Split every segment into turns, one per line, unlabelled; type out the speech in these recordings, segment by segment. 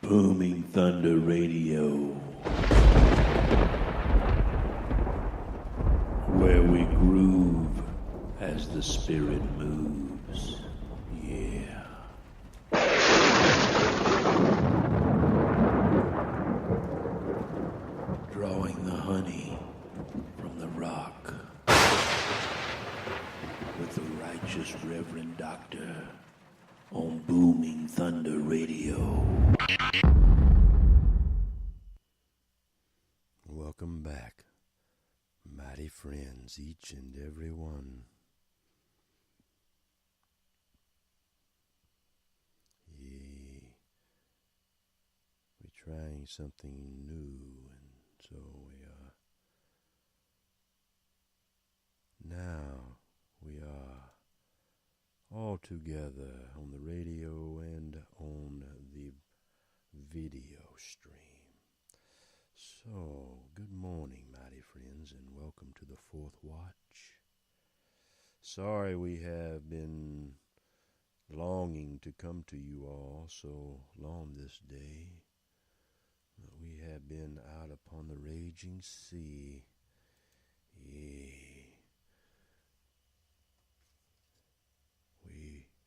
Booming Thunder Radio, where we groove as the spirit moves. Yeah. Drawing the honey from the rock with the righteous Reverend Doctor on Booming Thunder Radio.
Welcome back, mighty friends, each and every one. We're trying something new, and so now we are all together on the radio and on the video stream. So, good morning, mighty friends, and welcome to the fourth watch. Sorry we have been longing to come to you all so long this day, but we have been out upon the raging sea. We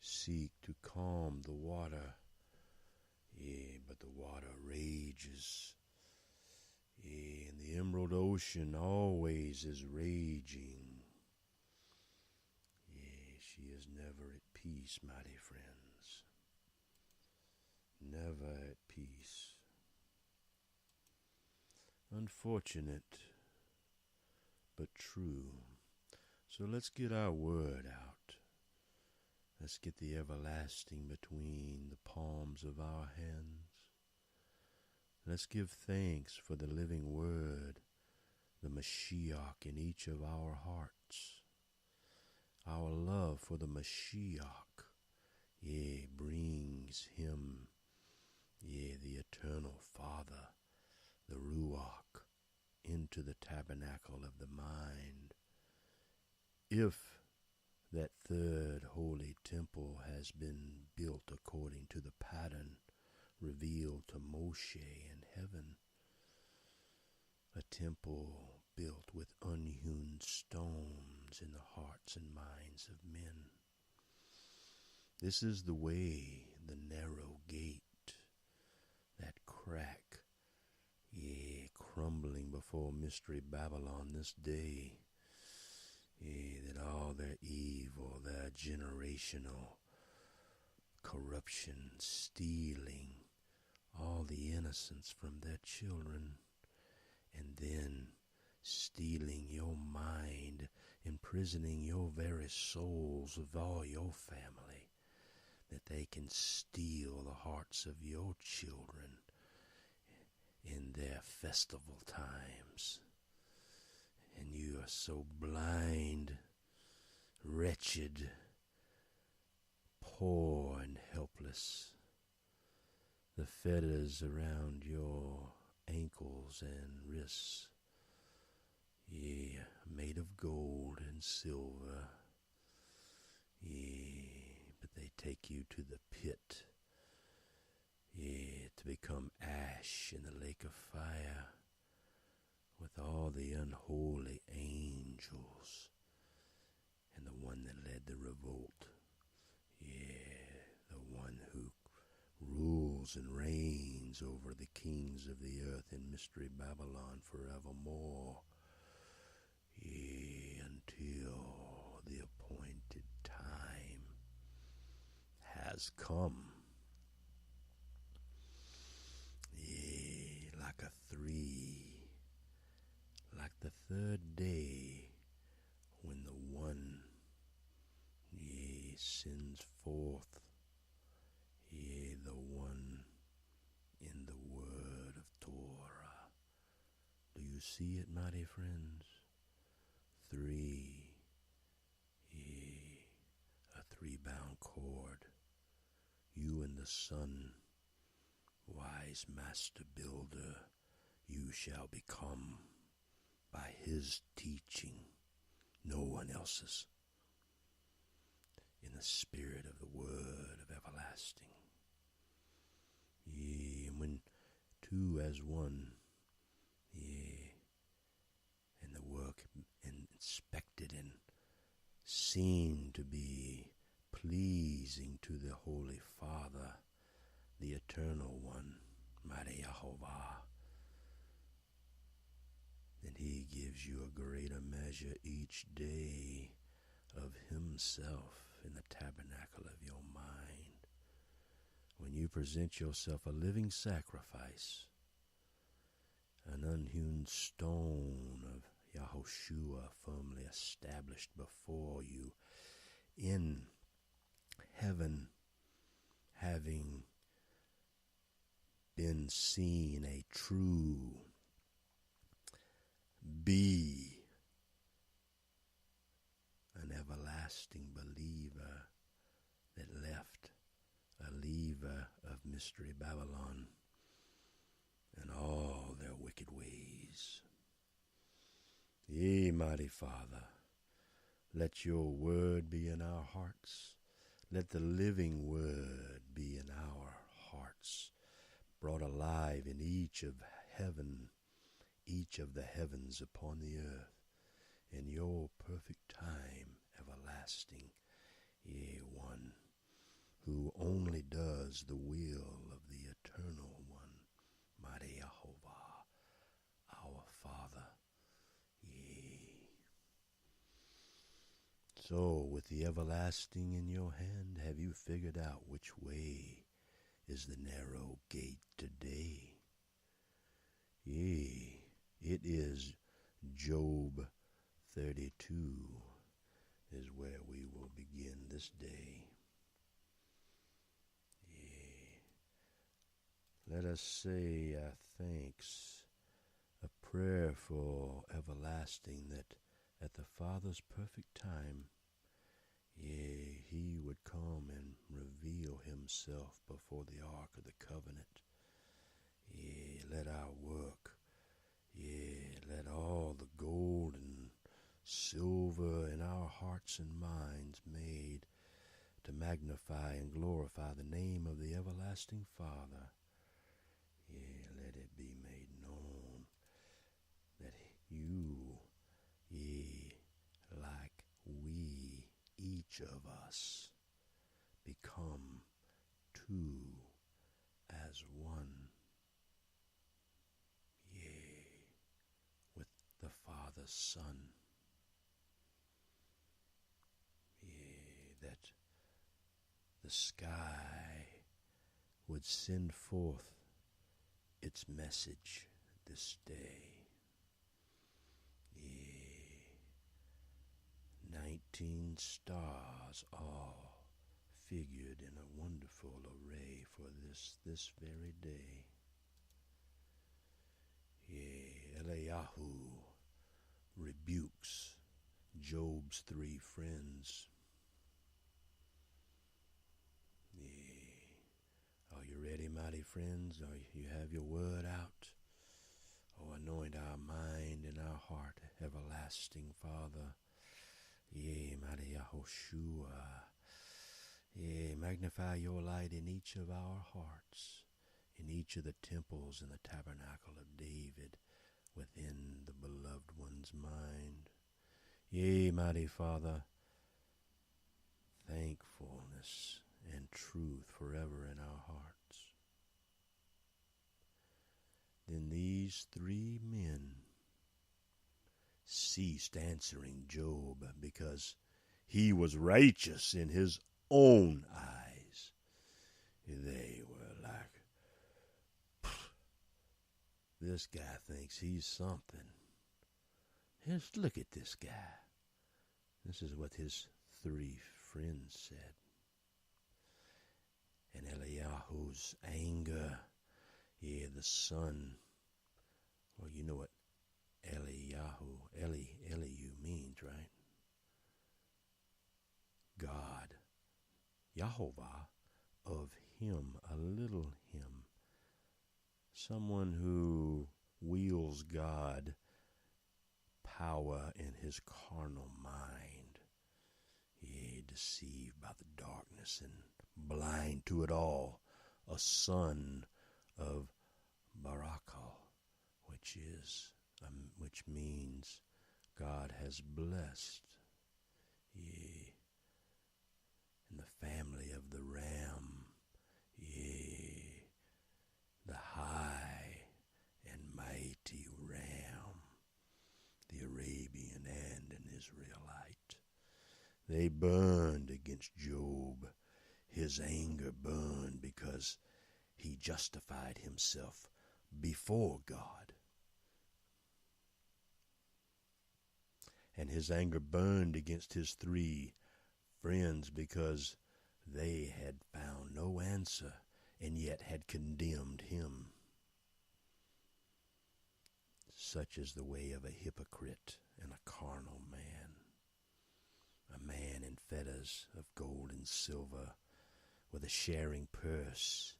seek to calm the water, but the water rages. And the emerald ocean always is raging. She is never at peace, mighty friends. Never at peace. Unfortunate, but true. So let's get our word out. Let's get the everlasting between the palms of our hands. Let's give thanks for the living word, the Mashiach in each of our hearts. Our love for the Mashiach, brings him, the eternal Father, the Ruach, into the tabernacle of the mind. If that third holy temple has been built according to the pattern revealed to Moshe in heaven, a temple built with unhewn stones in the hearts and minds of men. This is the way, the narrow gate, that crack, crumbling before Mystery Babylon this day, that all their evil, their generational corruption, stealing all the innocence from their children, and then stealing your mind, imprisoning your very souls of all your family, that they can steal the hearts of your children in their festival times. And you are so blind, wretched, poor and helpless. The fetters around your ankles and wrists, made of gold and silver, but they take you to the pit, to become ash in the lake of fire with all the unholy angels and the one that led the revolt, the one who rules and reigns over the kings of the earth in Mystery Babylon forevermore, until the appointed time has come. Like the third day, when the one, sends forth, the one in the word of Torah. Do you see it, mighty friends? A three-bound cord. You and the sun, wise master builder, you shall become by his teaching, no one else's, in the spirit of the word of everlasting. And when two as one. Yea, and the work inspected and seen to be pleasing to the Holy Father, the Eternal One, Mighty YeHoVaH. And he gives you a greater measure each day of himself in the tabernacle of your mind. When you present yourself a living sacrifice, an unhewn stone of Yahushua firmly established before you in heaven, having been seen a true be an everlasting believer that left a leaver of Mystery Babylon and all their wicked ways. Yea, mighty Father, let your word be in our hearts. Let the living word be in our hearts, brought alive in each of the heavens upon the earth, in your perfect time, everlasting, yea, one who only does the will of the Eternal One, Mighty YeHoVaH, our Father. Yea. So, with the everlasting in your hand, have you figured out which way is the narrow gate today? Yea, it is Job 32 is where we will begin this day. Yea. Let us say our thanks, a prayer for everlasting, that at the Father's perfect time, yea, he would come and reveal himself before the Ark of the Covenant. Yea, let our work, yea, let all the gold and silver in our hearts and minds made to magnify and glorify the name of the everlasting Father, yea, let it be made known that you, yea, like we, each of us, become two as one, yea, with the Father's Son, yea, that the sky would send forth its message this day. Yea, 19 stars all figured in a wonderful array for this very day. Yea, Eliyahu rebukes Job's 3 friends. Yea, are you ready, mighty friends? Or you have your word out? Oh, anoint our mind and our heart, everlasting Father. Yea, mighty Yahushua. Yea, magnify your light in each of our hearts, in each of the temples in the tabernacle of David, within the beloved one's mind. Yea, mighty Father, thankfulness and truth forever in our hearts. Then these 3 men ceased answering Job because he was righteous in his own eyes. They were like, this guy thinks he's something. Just look at this guy. This is what his 3 friends said. And Eliyahu's anger, yeah, the son. Well, you know what Eliyahu means, right? God, YeHoVaH, of him, a little him. Someone who wields God power in his carnal mind, yea, deceived by the darkness and blind to it all, a son of Barakal, which means God has blessed, yea, in the family of the ram, yea, the high and mighty ram, the Arabian and an Israelite. They burned against Job. His anger burned because he justified himself before God. And his anger burned against his 3 friends because they had found no answer and yet had condemned him. Such is the way of a hypocrite and a carnal man, a man in fetters of gold and silver, with a sharing purse,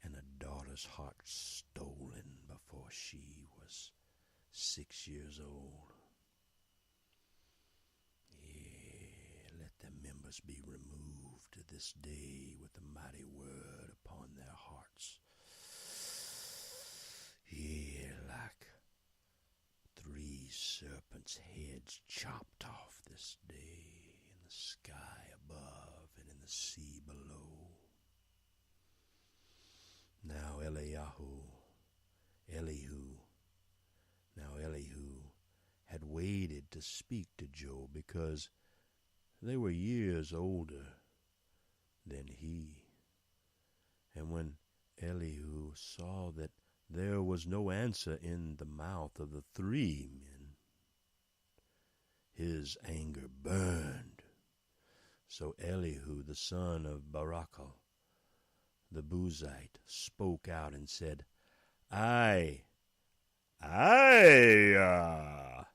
and a daughter's heart stolen before she was 6 years old. Yeah, let their members be removed this day with the mighty word upon their hearts. Yeah, like 3 serpents' heads chopped off this day in the sky above and in the sea below. Now Elihu had waited to speak to Job because they were years older than he. And when Elihu saw that there was no answer in the mouth of the 3 men, his anger burned. So Elihu, the son of Barakal, the Buzite, spoke out and said, I am,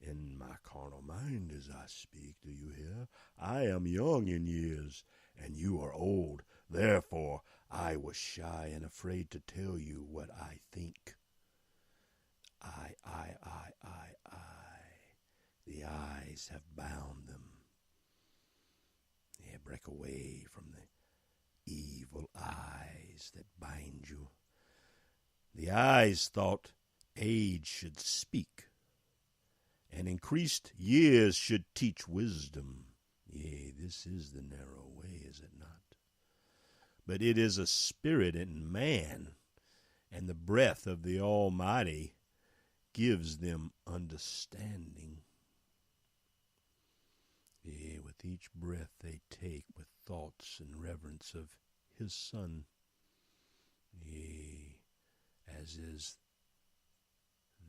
in my carnal mind as I speak, do you hear? I am young in years, and you are old. Therefore, I was shy and afraid to tell you what I think. The eyes have bound them. Yeah, break away from the evil eyes that bind you. The eyes thought age should speak, and increased years should teach wisdom. Yea, this is the narrow way, is it not? But it is a spirit in man, and the breath of the Almighty gives them understanding. Yea, with each breath they take with thoughts and reverence of his Son. Yea, as is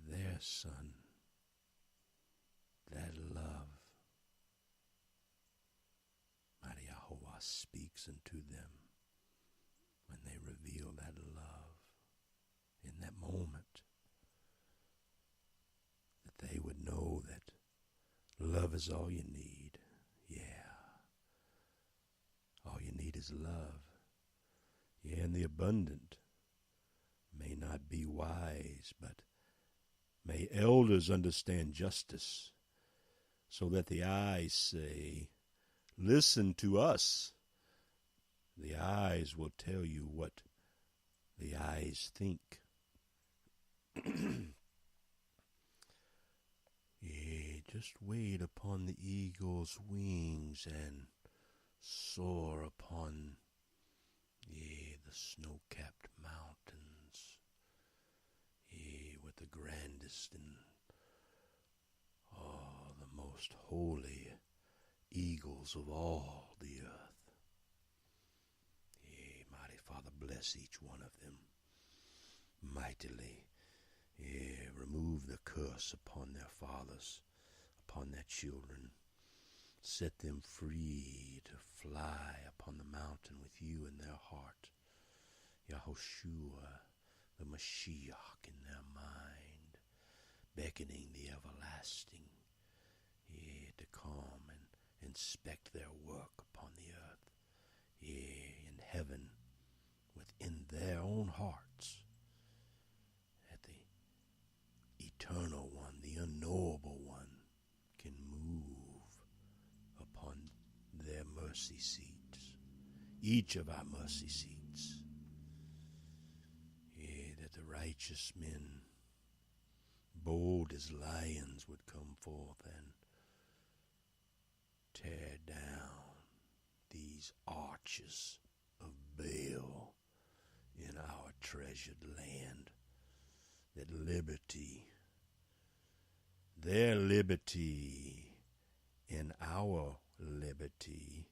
their Son, that love. Mighty YeHoVaH speaks unto them when they reveal that love in that moment, that they would know that love is all you need. Yeah. All you need is love. Yeah, and the abundant may not be wise, but may elders understand justice, so that the eyes say, listen to us. The eyes will tell you what the eyes think. Yea, just wait upon the eagle's wings and soar upon, yea, the snow-capped mountains, yea, with the grandest and, the most holy eagles of all the earth. Yea, mighty Father, bless each one of them mightily. Yea, remove the curse upon their fathers, upon their children. Set them free to fly upon the mountain with you in their heart. Yahushua, the Mashiach in their mind, beckoning the everlasting, yea, to come and inspect their work upon the earth, yea, in heaven, within their own hearts, that the eternal one, the unknowable one, can move upon their mercy seats, each of our mercy seats. the righteous men, bold as lions, would come forth and tear down these arches of Baal in our treasured land, that liberty, their liberty and our liberty,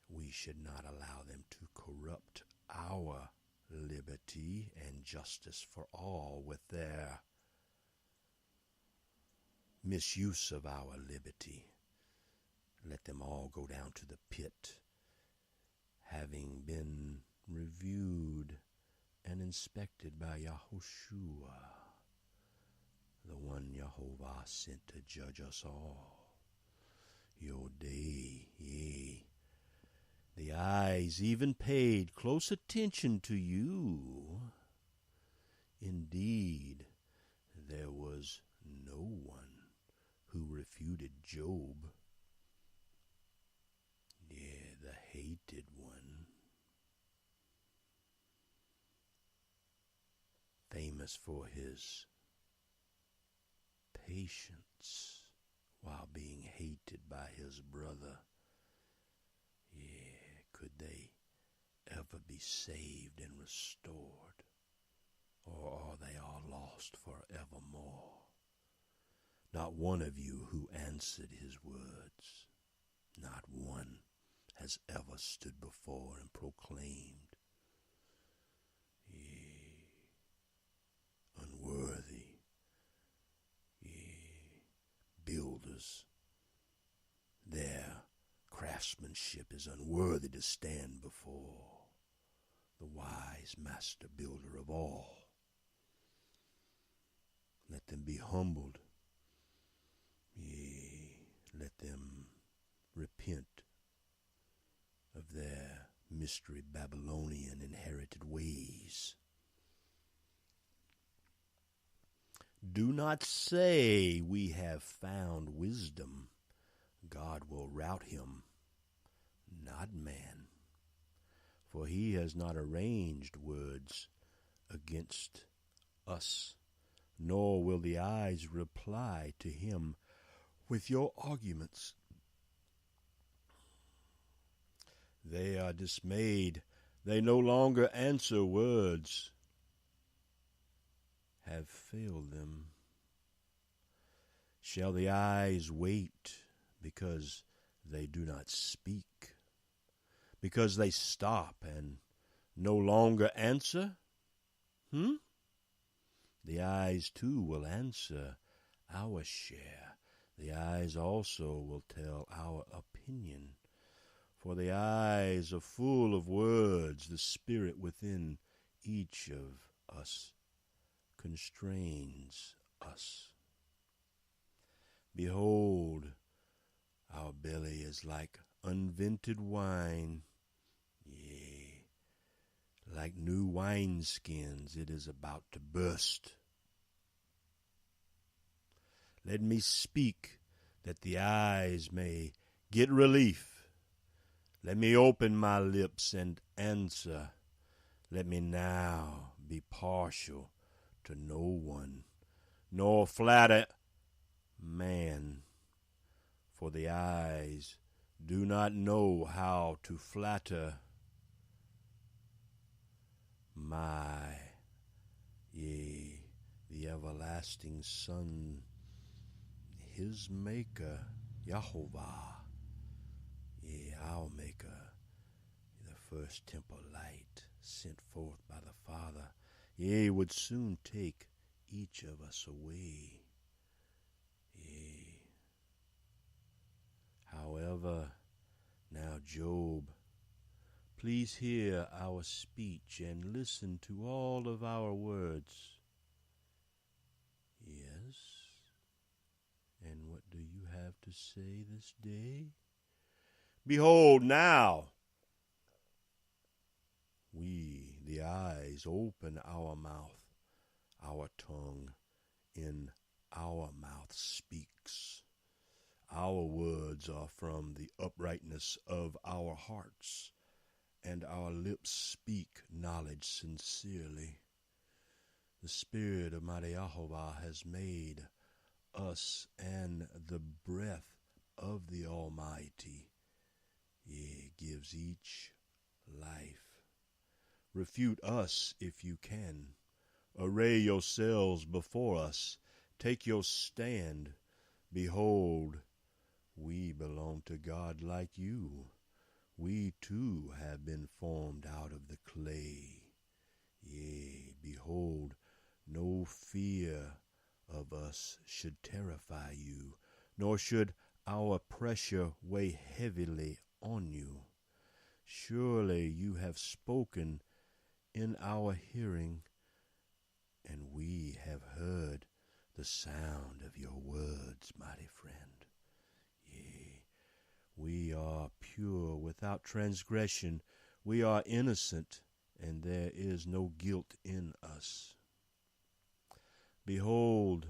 we should not allow them to corrupt our liberty and justice for all with their misuse of our liberty. Let them all go down to the pit, having been reviewed and inspected by Yahushua, the one YeHoVaH sent to judge us all. Your day, yea, the eyes even paid close attention to you. Indeed, there was no one who refuted Job, the hated one, famous for his patience while being hated by his brother. Could they ever be saved and restored, or are they all lost forevermore? Not one of you who answered his words, not one has ever stood before and proclaimed, unworthy, builders, their craftsmanship is unworthy to stand before the wise master builder of all. Let them be humbled. Let them repent of their mystery Babylonian inherited ways. Do not say we have found wisdom. God will rout him, not man, for he has not arranged words against us, nor will the eyes reply to him with your arguments. They are dismayed. They no longer answer words. Have failed them. Shall the eyes wait because they do not speak? Because they stop and no longer answer? The eyes too will answer our share. The eyes also will tell our opinion. For the eyes are full of words. The spirit within each of us constrains us. Behold, our belly is like unvented wine. Yea, like new wineskins, it is about to burst. Let me speak that the eyes may get relief. Let me open my lips and answer. Let me now be partial to no one, nor flatter man, for the eyes do not know how to flatter the everlasting Son, his Maker, YeHoVaH, our Maker, the first temple light sent forth by the Father, would soon take each of us away. However, now Job, please hear our speech and listen to all of our words. Yes? And what do you have to say this day? Behold now, we, the eyes, open our mouth, our tongue in our mouth speaks. Our words are from the uprightness of our hearts, and our lips speak knowledge sincerely. The Spirit of Mighty YeHoVaH has made us, and the breath of the Almighty, gives each life. Refute us if you can. Array yourselves before us. Take your stand. Behold, we belong to God like you. We too have been formed out of the clay. Yea, behold, no fear of us should terrify you, nor should our pressure weigh heavily on you. Surely you have spoken in our hearing, and we have heard the sound of your words, mighty friend. Yea, we are pure without transgression. We are innocent, and there is no guilt in us. Behold,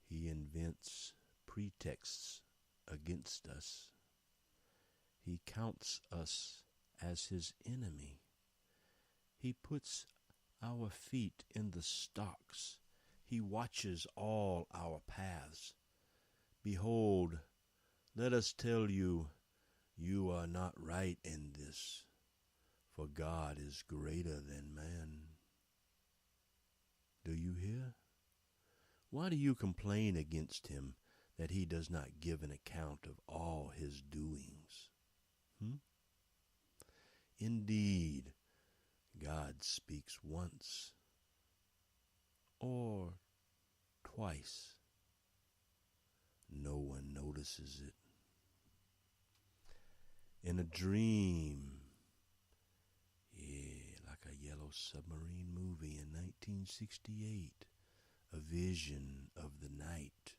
he invents pretexts against us. He counts us as his enemy. He puts our feet in the stocks. He watches all our paths. Behold, let us tell you, you are not right in this, for God is greater than man. Do you hear? Why do you complain against him that he does not give an account of all his doings? Indeed, God speaks once or twice. No one notices it. In a dream, like a yellow submarine movie in 1968, a vision of the night,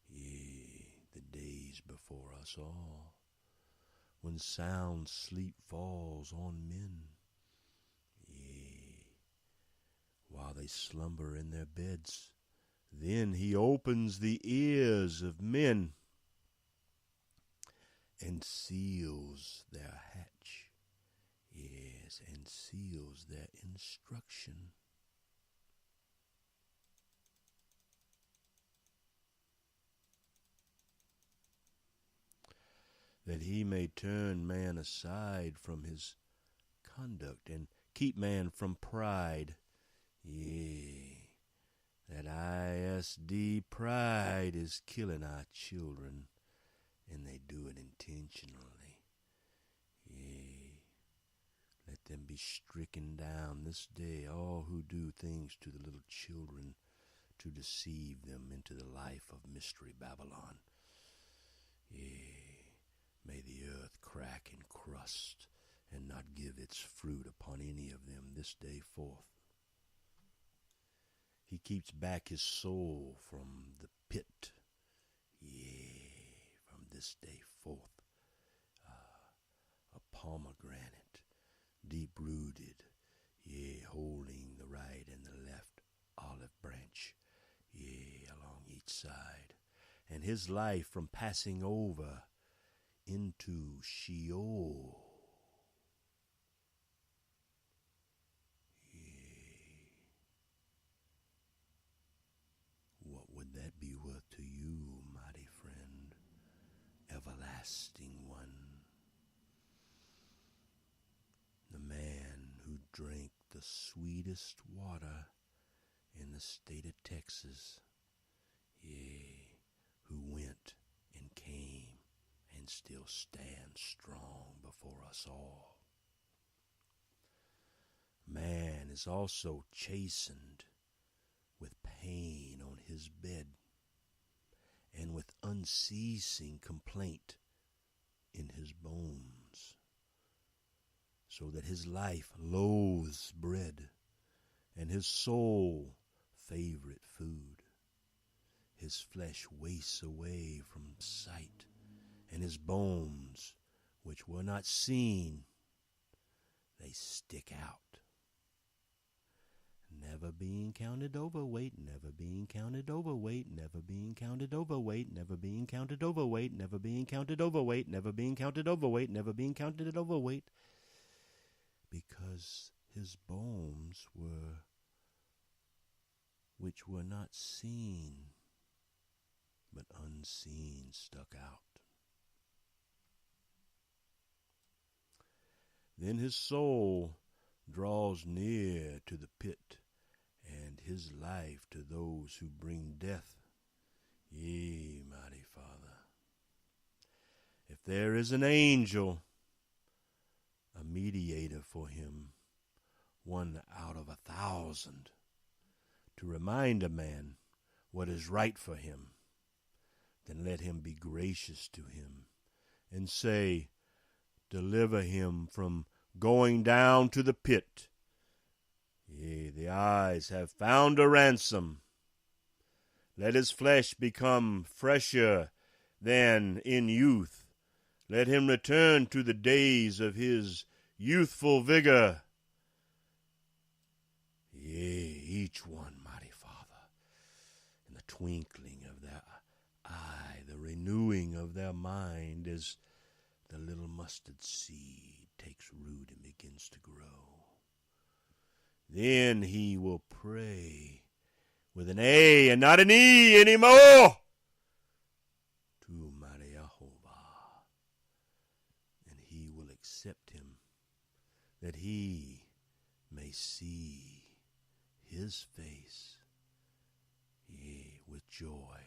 the days before us all, when sound sleep falls on men, while they slumber in their beds. Then he opens the ears of men and seals their hatch, and seals their instruction. That he may turn man aside from his conduct and keep man from pride. That ISD pride is killing our children, and they do it intentionally. Let them be stricken down this day, all who do things to the little children to deceive them into the life of Mystery Babylon. May the earth crack and crust and not give its fruit upon any of them this day forth. He keeps back his soul from the pit, from this day forth. A pomegranate, deep-rooted, holding the right and the left olive branch, along each side. And his life from passing over into Sheol. What would that be worth to you, mighty friend, everlasting one? The man who drank the sweetest water in the state of Texas, who went and came and still stands strong before us all. Man is also chastened with pain on his bed and with unceasing complaint in his bones, so that his life loathes bread and his soul favorite food. His flesh wastes away from sight, and his bones, which were not seen, they stick out. Never being counted overweight, never being counted overweight, never being counted overweight, never being counted overweight, never being counted overweight, never being counted overweight, never being counted overweight, because his bones were which were not seen, but unseen stuck out. Then his soul draws near to the pit, and his life to those who bring death. Yea, mighty Father, if there is an angel, a mediator for him, one out of 1,000, to remind a man what is right for him, then let him be gracious to him and say, deliver him from going down to the pit. Yea, the eyes have found a ransom. Let his flesh become fresher than in youth. Let him return to the days of his youthful vigor. Yea, each one, mighty Father, in the twinkling of their eye, the renewing of their mind, as the little mustard seed takes root and begins to grow. Then he will pray with an A and not an E anymore to Mighty YeHoVaH, and he will accept him, that he may see his face, yea, with joy,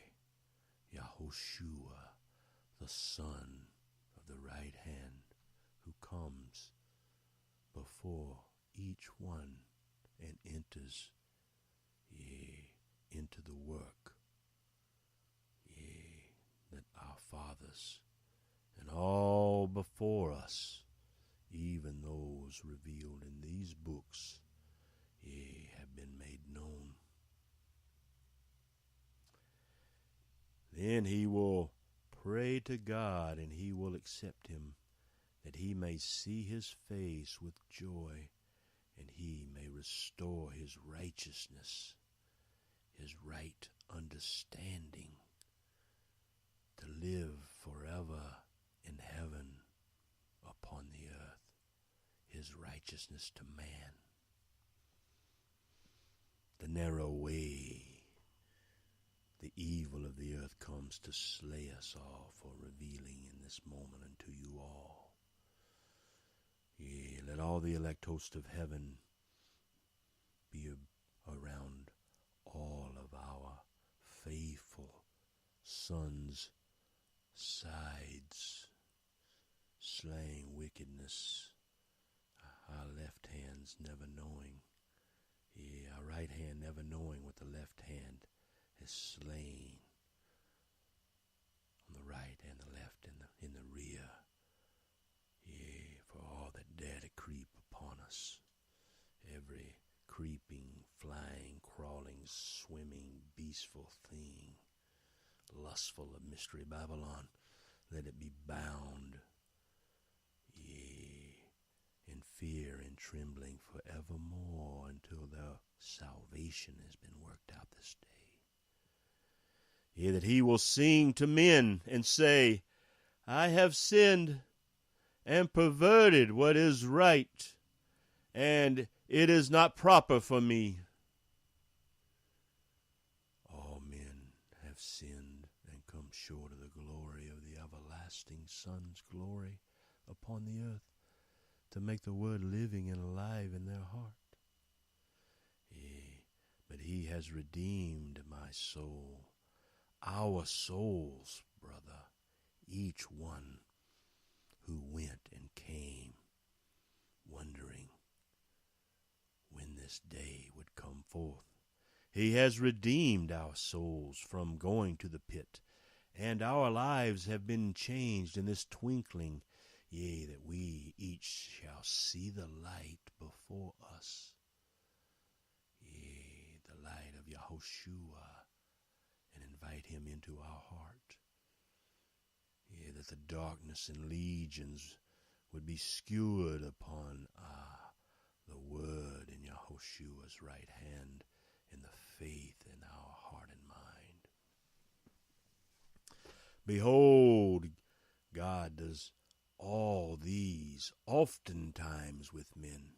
Yahushua, the Son of the right hand, who comes before each one and enters, yea, into the work, yea, that our fathers and all before us, even those revealed in these books, yea, have been made known. Then he will pray to God, and he will accept him, that he may see his face with joy, and he may restore his righteousness, his right understanding, to live forever in heaven upon the earth, his righteousness to man. The narrow way, the evil of the earth comes to slay us all, for revealing in this moment unto you all. Yea, let all the elect host of heaven be around all of our faithful sons' sides, slaying wickedness, our left hands never knowing, yea, our right hand never knowing what the left hand has slain on the right and the left and in the rear. Yea, for all that dare to creep upon us, every creeping, flying, crawling, swimming, beastful thing, lustful of mystery Babylon, let it be bound, yea, in fear and trembling forevermore, until their salvation has been worked out this day. Yea, that he will sing to men and say, I have sinned and perverted what is right, and it is not proper for me. All men have sinned and come short of the glory of the everlasting Son's glory upon the earth, to make the word living and alive in their heart. Yea, but he has redeemed my soul, our souls, brother, each one who went and came, wondering when this day would come forth. He has redeemed our souls from going to the pit, and our lives have been changed in this twinkling, yea, that we each shall see the light before us, yea, the light of Yahushua, and invite him into our heart. Yea, that the darkness and legions would be skewered upon the word in Yahushua's right hand, and the faith in our heart and mind. Behold, God does all these oftentimes with men.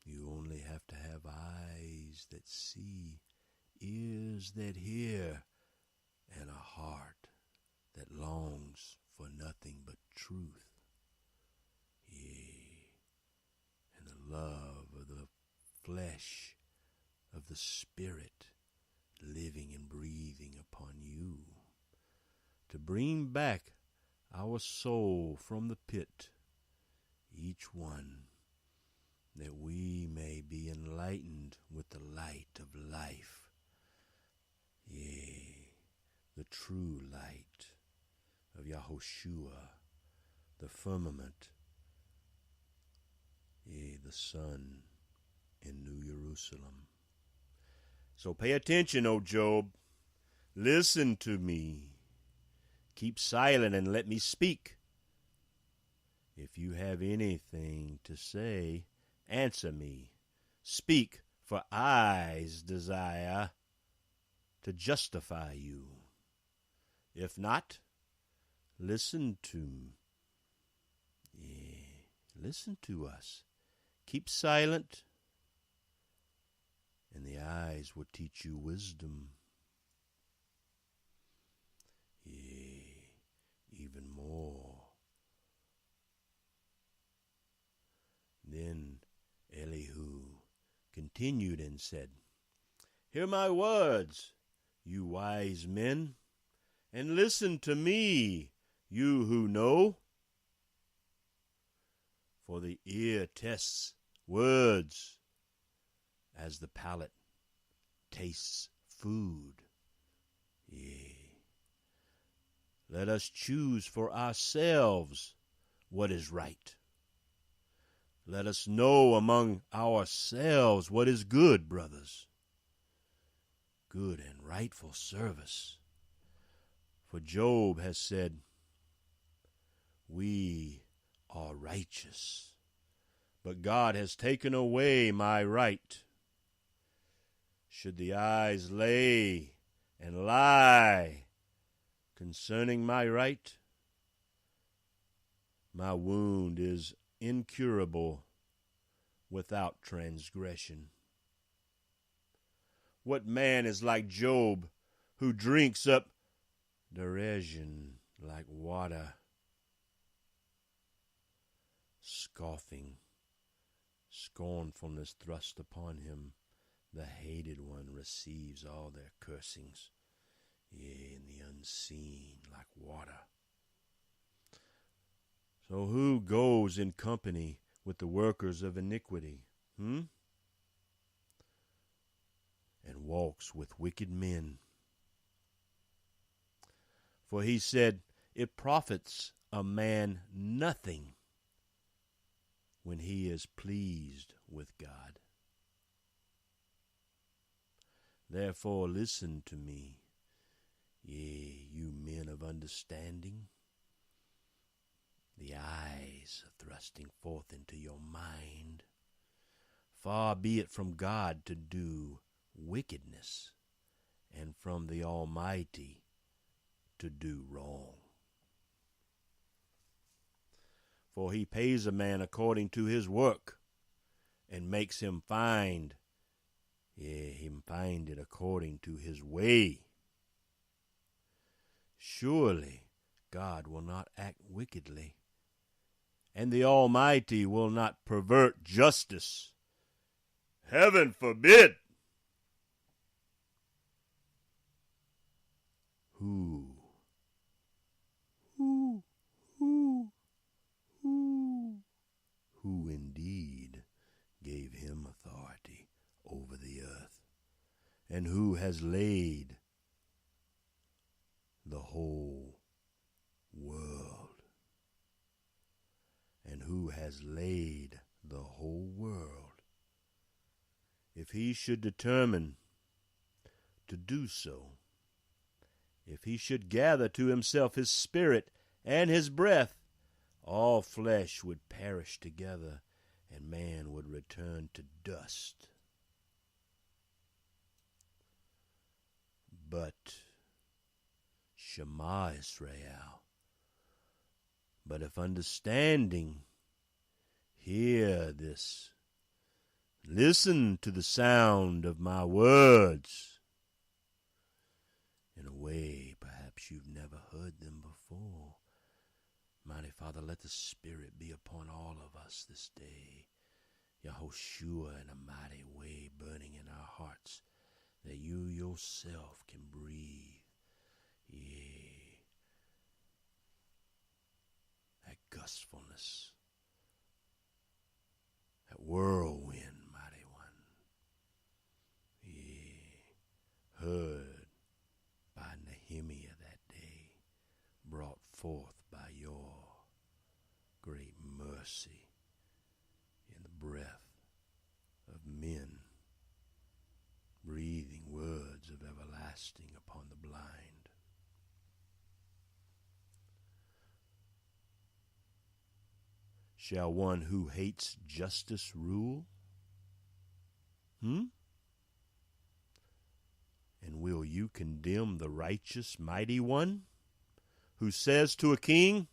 You only have to have eyes that see, ears that hear, and a heart that longs for nothing but truth. Yea, and the love of the flesh, of the Spirit, living and breathing upon you, to bring back our soul from the pit, each one, that we may be enlightened with the light of life, yea, the true light of Yahushua, the firmament, yea, the sun in New Jerusalem. So pay attention, O Job. Listen to me. Keep silent and let me speak. If you have anything to say, answer me. Speak, for I's desire to justify you. If not, listen to us. Keep silent, and the eyes will teach you wisdom. Yea, even more. Then Elihu continued and said, Hear my words, you wise men, and listen to me, you who know. For the ear tests words as the palate tastes food. Yea, let us choose for ourselves what is right. Let us know among ourselves what is good, brothers, good and rightful service. For Job has said, We are righteous, but God has taken away my right. Should the eyes lay and lie concerning my right? My wound is incurable without transgression. What man is like Job, who drinks up derision like water? Scoffing, scornfulness thrust upon him. The hated one receives all their cursings, yea, in the unseen like water. So who goes in company with the workers of iniquity, and walks with wicked men? For he said, It profits a man nothing when he is pleased with God. Therefore listen to me, yea, you men of understanding. The eyes are thrusting forth into your mind. Far be it from God to do wickedness, and from the Almighty to do wrong. For he pays a man according to his work, and makes him find, yea, him find it according to his way. Surely God will not act wickedly, and the Almighty will not pervert justice. Heaven forbid! Who indeed gave him authority over the earth, and who has laid the whole world, and who has laid the whole world, if he should determine to do so, if he should gather to himself his spirit and his breath, all flesh would perish together, and man would return to dust. But Shema Israel, but if understanding, hear this, Listen to the sound of my words in a way perhaps you've never heard them before. Mighty Father, let the Spirit be upon all of us this day. YeHoShua in a mighty way burning in our hearts, that you yourself can breathe. Yea, that gustfulness, that whirlwind, mighty one. Yea, heard by Nehemiah that day, brought forth by your great mercy in the breath of men, breathing words of everlasting upon the blind. Shall one who hates justice rule? And will you condemn the righteous mighty one, who says to a king,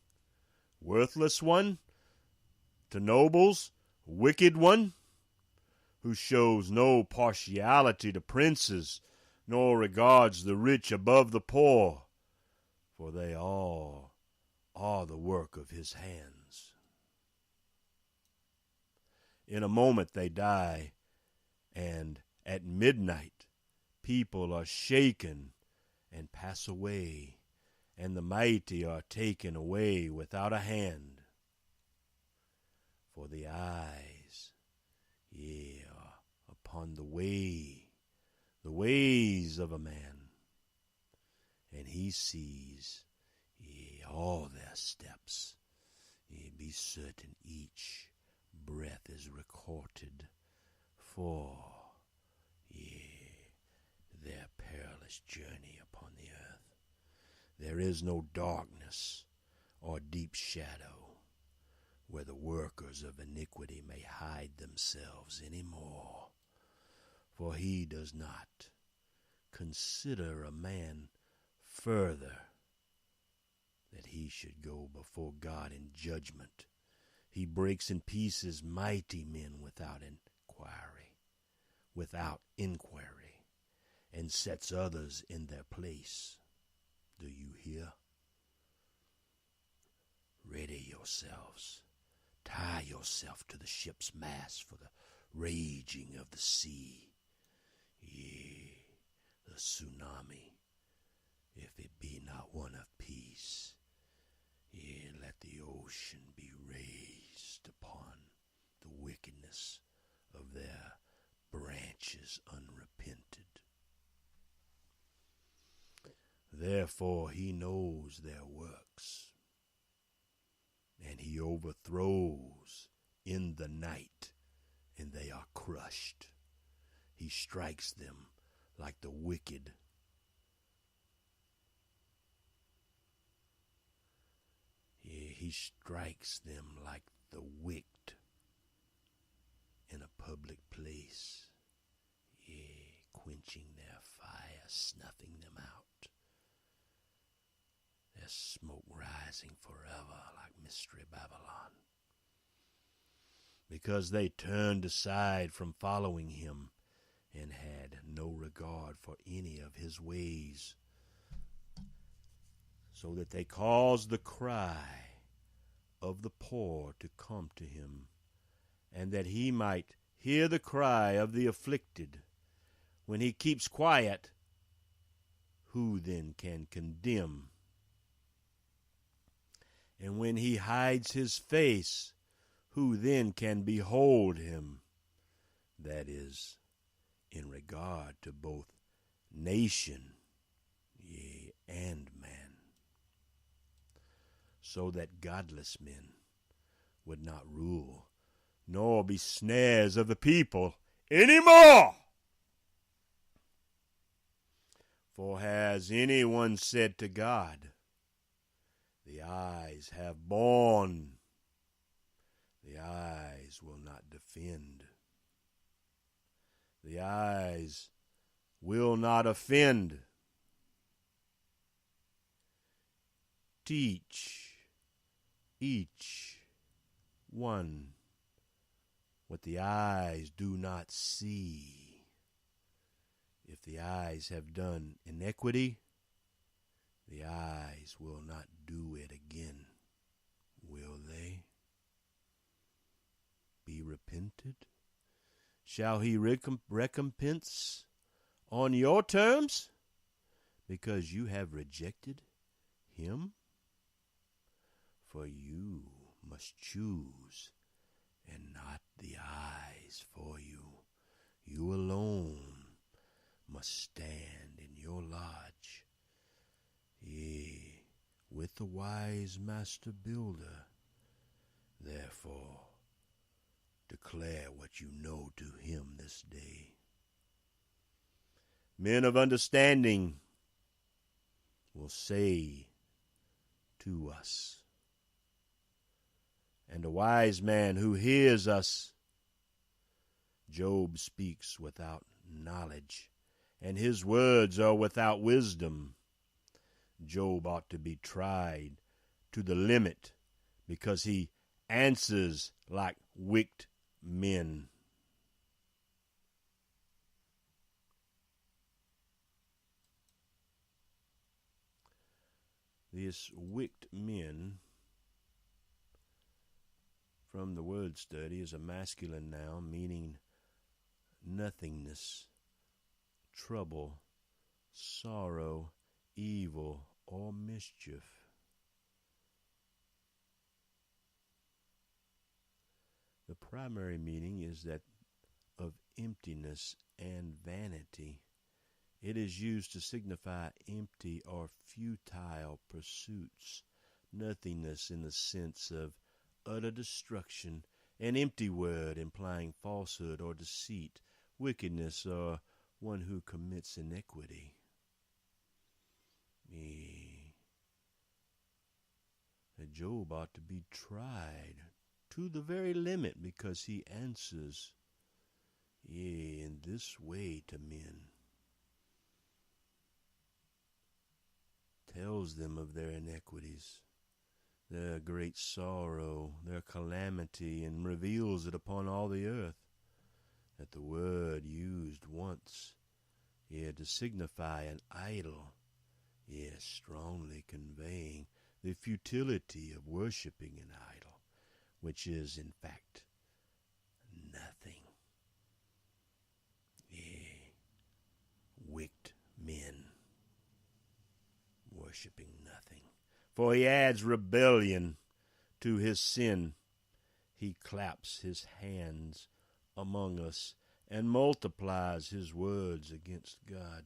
worthless one, to nobles, wicked one, who shows no partiality to princes, nor regards the rich above the poor, for they all are the work of his hands. In a moment they die, and at midnight people are shaken and pass away, and the mighty are taken away without a hand. For the eyes, yea, are upon the ways of a man, and he sees, yea, all their steps. Yea, be certain each breath is recorded for, yea, their perilous journey upon the earth. There is no darkness or deep shadow where the workers of iniquity may hide themselves any more. For he does not consider a man further that he should go before God in judgment. He breaks in pieces mighty men without inquiry, and sets others in their place. Do you hear? Ready yourselves. Tie yourself to the ship's mast for the raging of the sea. Yea, the tsunami, if it be not one of peace. Yea, let the ocean be raised upon the wickedness of their branches unrepented. Therefore he knows their works, and he overthrows in the night, and they are crushed. He strikes them like the wicked. Yea, he strikes them like the wicked in a public place. Yea, quenching their fire, snuffing them out. Their smoke rising forever like Mystery Babylon. Because they turned aside from following him and had no regard for any of his ways, so that they caused the cry of the poor to come to him, and that he might hear the cry of the afflicted. When he keeps quiet, who then can condemn? And when he hides his face, who then can behold him? That is, in regard to both nation, yea, and man. So that godless men would not rule, nor be snares of the people any more. For has anyone said to God, the eyes have borne, the eyes will not defend, the eyes will not offend. Teach each one what the eyes do not see. If the eyes have done iniquity, the eyes will not do it again, will they? Be repented? Shall he recompense on your terms because you have rejected him? For you must choose, and not the eyes for you. You alone must stand in your lodge, yea, with the wise master builder. Therefore, declare what you know to him this day. Men of understanding will say to us, and a wise man who hears us, Job speaks without knowledge, and his words are without wisdom. Job ought to be tried to the limit because he answers like wicked men. These wicked men, from the word study, is a masculine noun meaning nothingness, trouble, sorrow, evil, or mischief. The primary meaning is that of emptiness and vanity. It is used to signify empty or futile pursuits, nothingness in the sense of utter destruction, an empty word implying falsehood or deceit, wickedness, or one who commits iniquity. Job ought to be tried to the very limit because he answers, in this way to men. Tells them of their iniquities, their great sorrow, their calamity, and reveals it upon all the earth. That the word used once, to signify an idol, strongly conveying the futility of worshiping an idol, which is in fact nothing. Wicked men worshiping nothing. For he adds rebellion to his sin. He claps his hands among us and multiplies his words against God.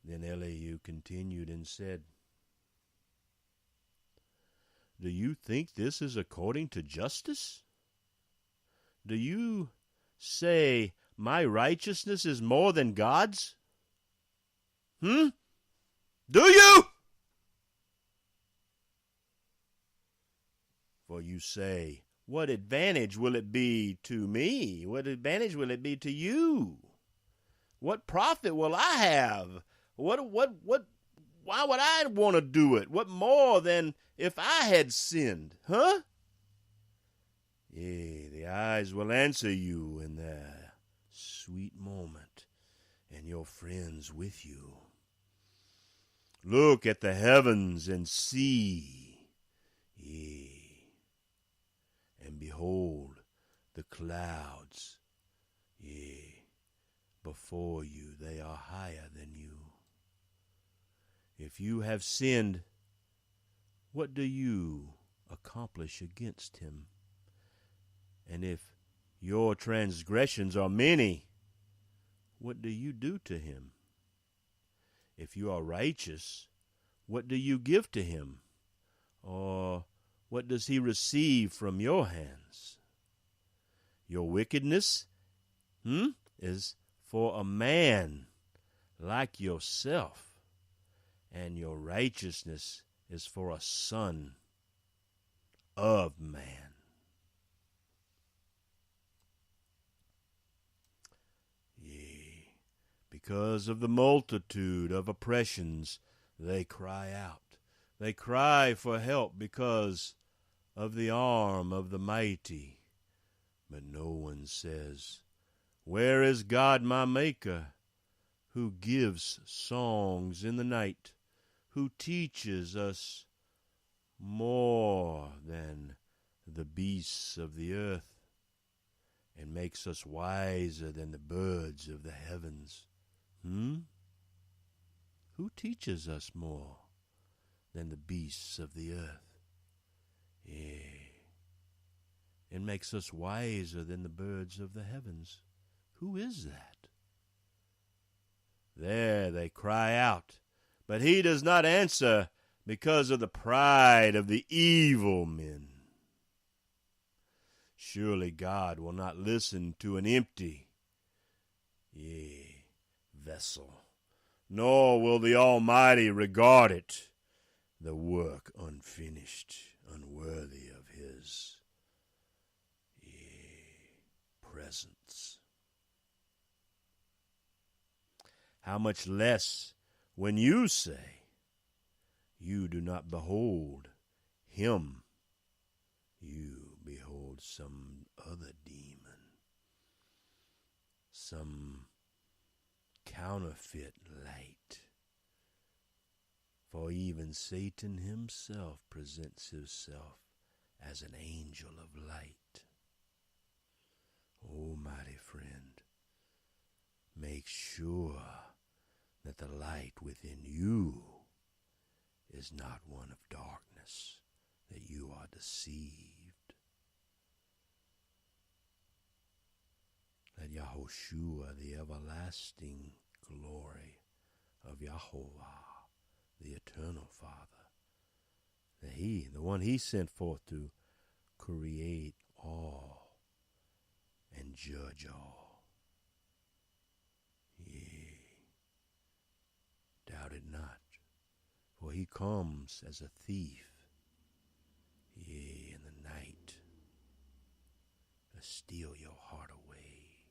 Then Elihu continued and said, do you think this is according to justice? Do you say my righteousness is more than God's? Do you? For you say, what advantage will it be to me? What advantage will it be to you? What profit will I have? Why would I want to do it? What more than if I had sinned? The eyes will answer you in their sweet moment, and your friends with you. Look at the heavens and see, and behold the clouds, before you they are higher than you. If you have sinned, what do you accomplish against him? And if your transgressions are many, what do you do to him? If you are righteous, what do you give to him? Or what does he receive from your hands? Your wickedness is for a man like yourself, and your righteousness is for a son of man. Because of the multitude of oppressions, they cry out. They cry for help because of the arm of the mighty. But no one says, where is God my Maker, who gives songs in the night, who teaches us more than the beasts of the earth, and makes us wiser than the birds of the heavens? Who teaches us more than the beasts of the earth? Yea, and makes us wiser than the birds of the heavens. Who is that? There they cry out, but he does not answer because of the pride of the evil men. Surely God will not listen to an empty, vessel, nor will the Almighty regard it, the work unfinished, unworthy of his presence. How much less when you say you do not behold him, you behold some other demon, some counterfeit light. For even Satan himself presents himself as an angel of light. Oh, mighty friend, make sure that the light within you is not one of darkness, that you are deceived. Let Yahushua, the everlasting glory of YeHoVaH, the eternal Father, that he, the one he sent forth to create all and judge all. Yea, doubt it not, for he comes as a thief, yea, in the night, to steal your heart away,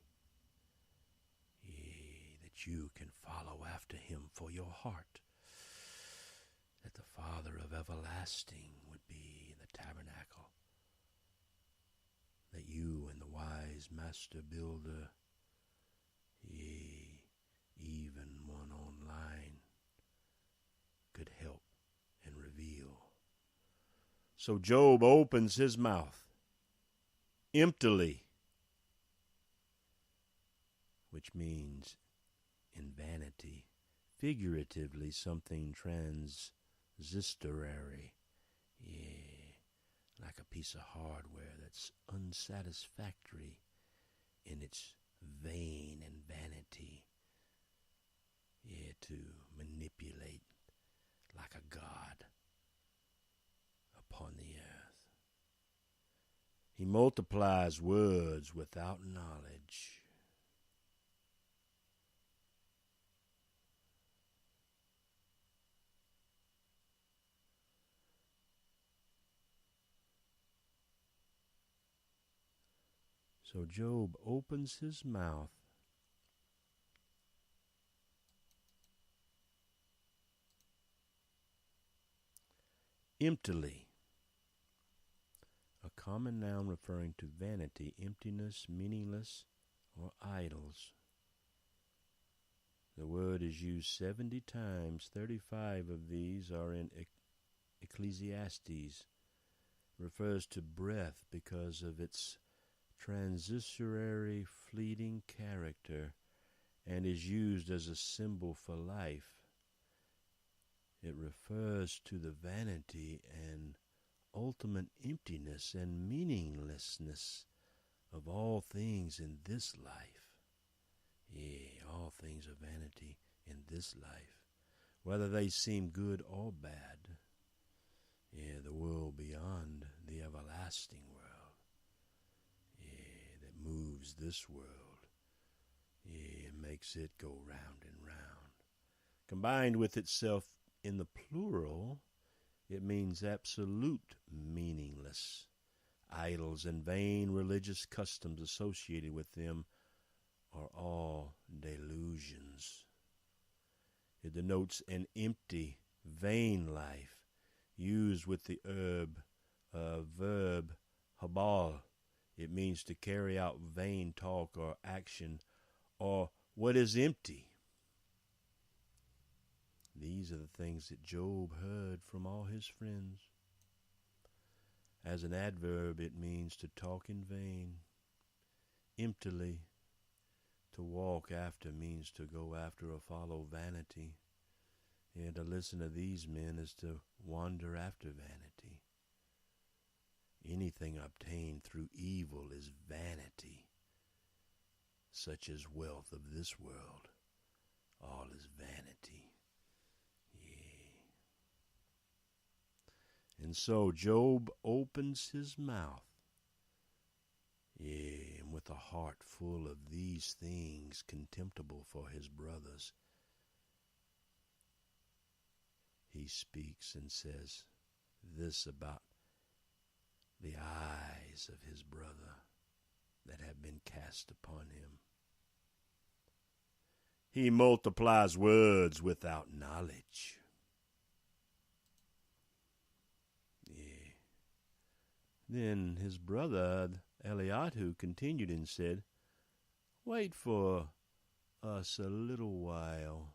yea, that you can follow after him for your heart, that the Father of everlasting would be in the tabernacle, that you and the wise master builder, yea, even one online, could help and reveal. So Job opens his mouth emptily, which means in vanity, figuratively something transistorary, like a piece of hardware that's unsatisfactory in its vain and vanity, to manipulate like a god upon the earth. He multiplies words without knowledge. So Job opens his mouth emptily, a common noun referring to vanity, emptiness, meaningless, or idols. The word is used 70 times. 35 of these are in Ecclesiastes. Refers to breath because of its transitory, fleeting character, and is used as a symbol for life. It refers to the vanity and ultimate emptiness and meaninglessness of all things in this life. Yea, all things are vanity in this life, whether they seem good or bad. Yeah, the world beyond, the everlasting world. Yeah, that moves this world. Yeah, makes it go round and round. Combined with itself in the plural, it means absolute meaningless. Idols and vain religious customs associated with them are all delusions. It denotes an empty, vain life used with the herb verb habal. It means to carry out vain talk or action, or what is empty. These are the things that Job heard from all his friends. As an adverb, it means to talk in vain, emptily. To walk after means to go after or follow vanity. And to listen to these men is to wander after vanity. Anything obtained through evil is vanity, such as wealth of this world. All is vanity. Yea. And so Job opens his mouth, yea, and with a heart full of these things contemptible for his brothers, he speaks and says this about the eyes of his brother that have been cast upon him. He multiplies words without knowledge. Yea. Then his brother Elihu continued and said, "Wait for us a little while.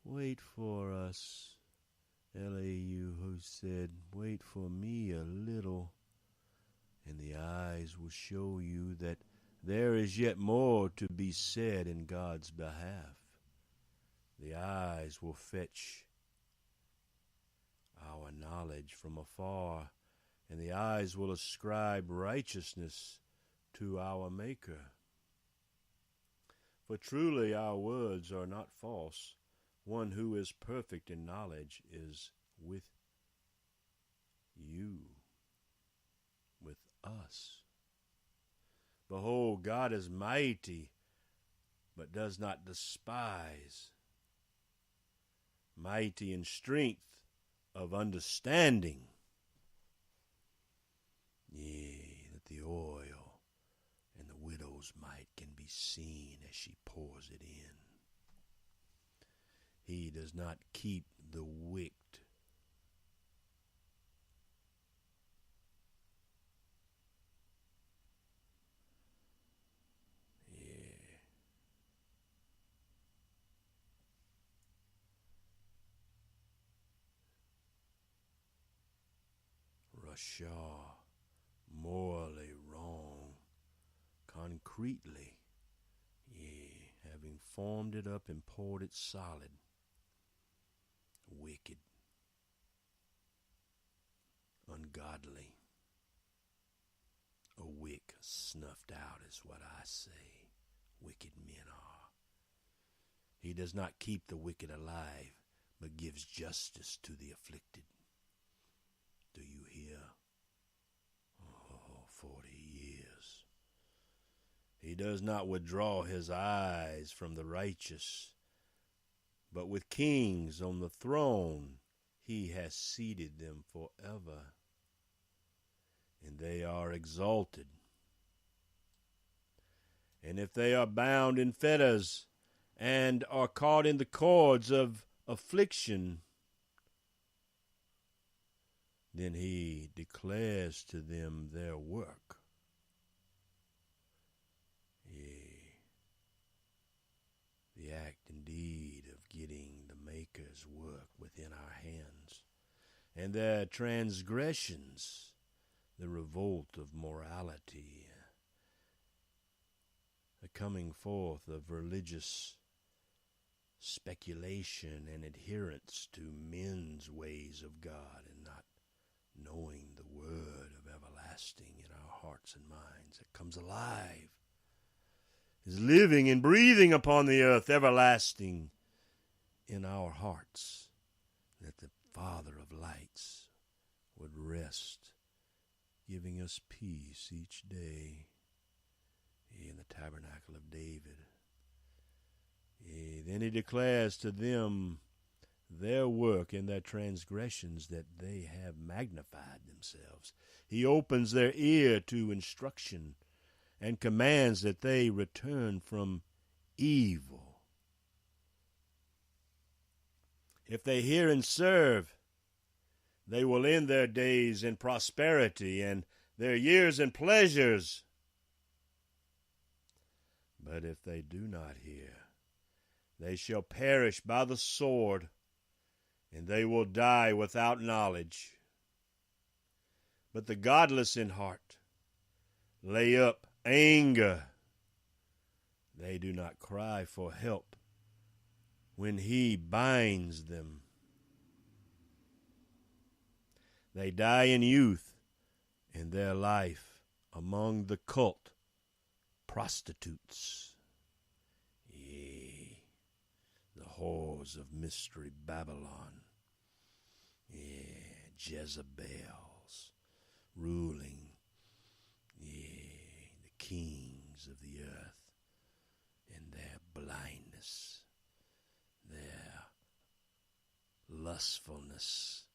Wait for us." Elihu said, "Wait for me a little, and the eyes will show you that there is yet more to be said in God's behalf. The eyes will fetch our knowledge from afar, and the eyes will ascribe righteousness to our Maker. For truly our words are not false. One who is perfect in knowledge is with you, with us. Behold, God is mighty, but does not despise. Mighty in strength of understanding. Yea, that the oil and the widow's mite can be seen as she pours it in. He does not keep the wicked. Rasha, morally wrong, concretely, yea, having formed it up and poured it solid, wicked, ungodly, a wick snuffed out is what I say wicked men are. He does not keep the wicked alive, but gives justice to the afflicted. Do you hear? 40 years. He does not withdraw his eyes from the righteous, but with kings on the throne he has seated them forever, and they are exalted. And if they are bound in fetters and are caught in the cords of affliction, then he declares to them their work. Yea, the act indeed of getting the Maker's work within our hands, and their transgressions, the revolt of morality, the coming forth of religious speculation and adherence to men's ways of God and not knowing the word of everlasting in our hearts and minds that comes alive, is living and breathing upon the earth, everlasting in our hearts, that the Father of lights would rest, giving us peace each day in the tabernacle of David. Then he declares to them their work and their transgressions, that they have magnified themselves. He opens their ear to instruction and commands that they return from evil. If they hear and serve, They will end their days in prosperity and their years in pleasures. But if they do not hear, they shall perish by the sword, and they will die without knowledge. But the godless in heart lay up anger. They do not cry for help when he binds them. They die in youth, in their life among the cult prostitutes. Yea, the whores of mystery Babylon. Yea, Jezebels ruling. Yea, the kings of the earth in their blindness, their lustfulness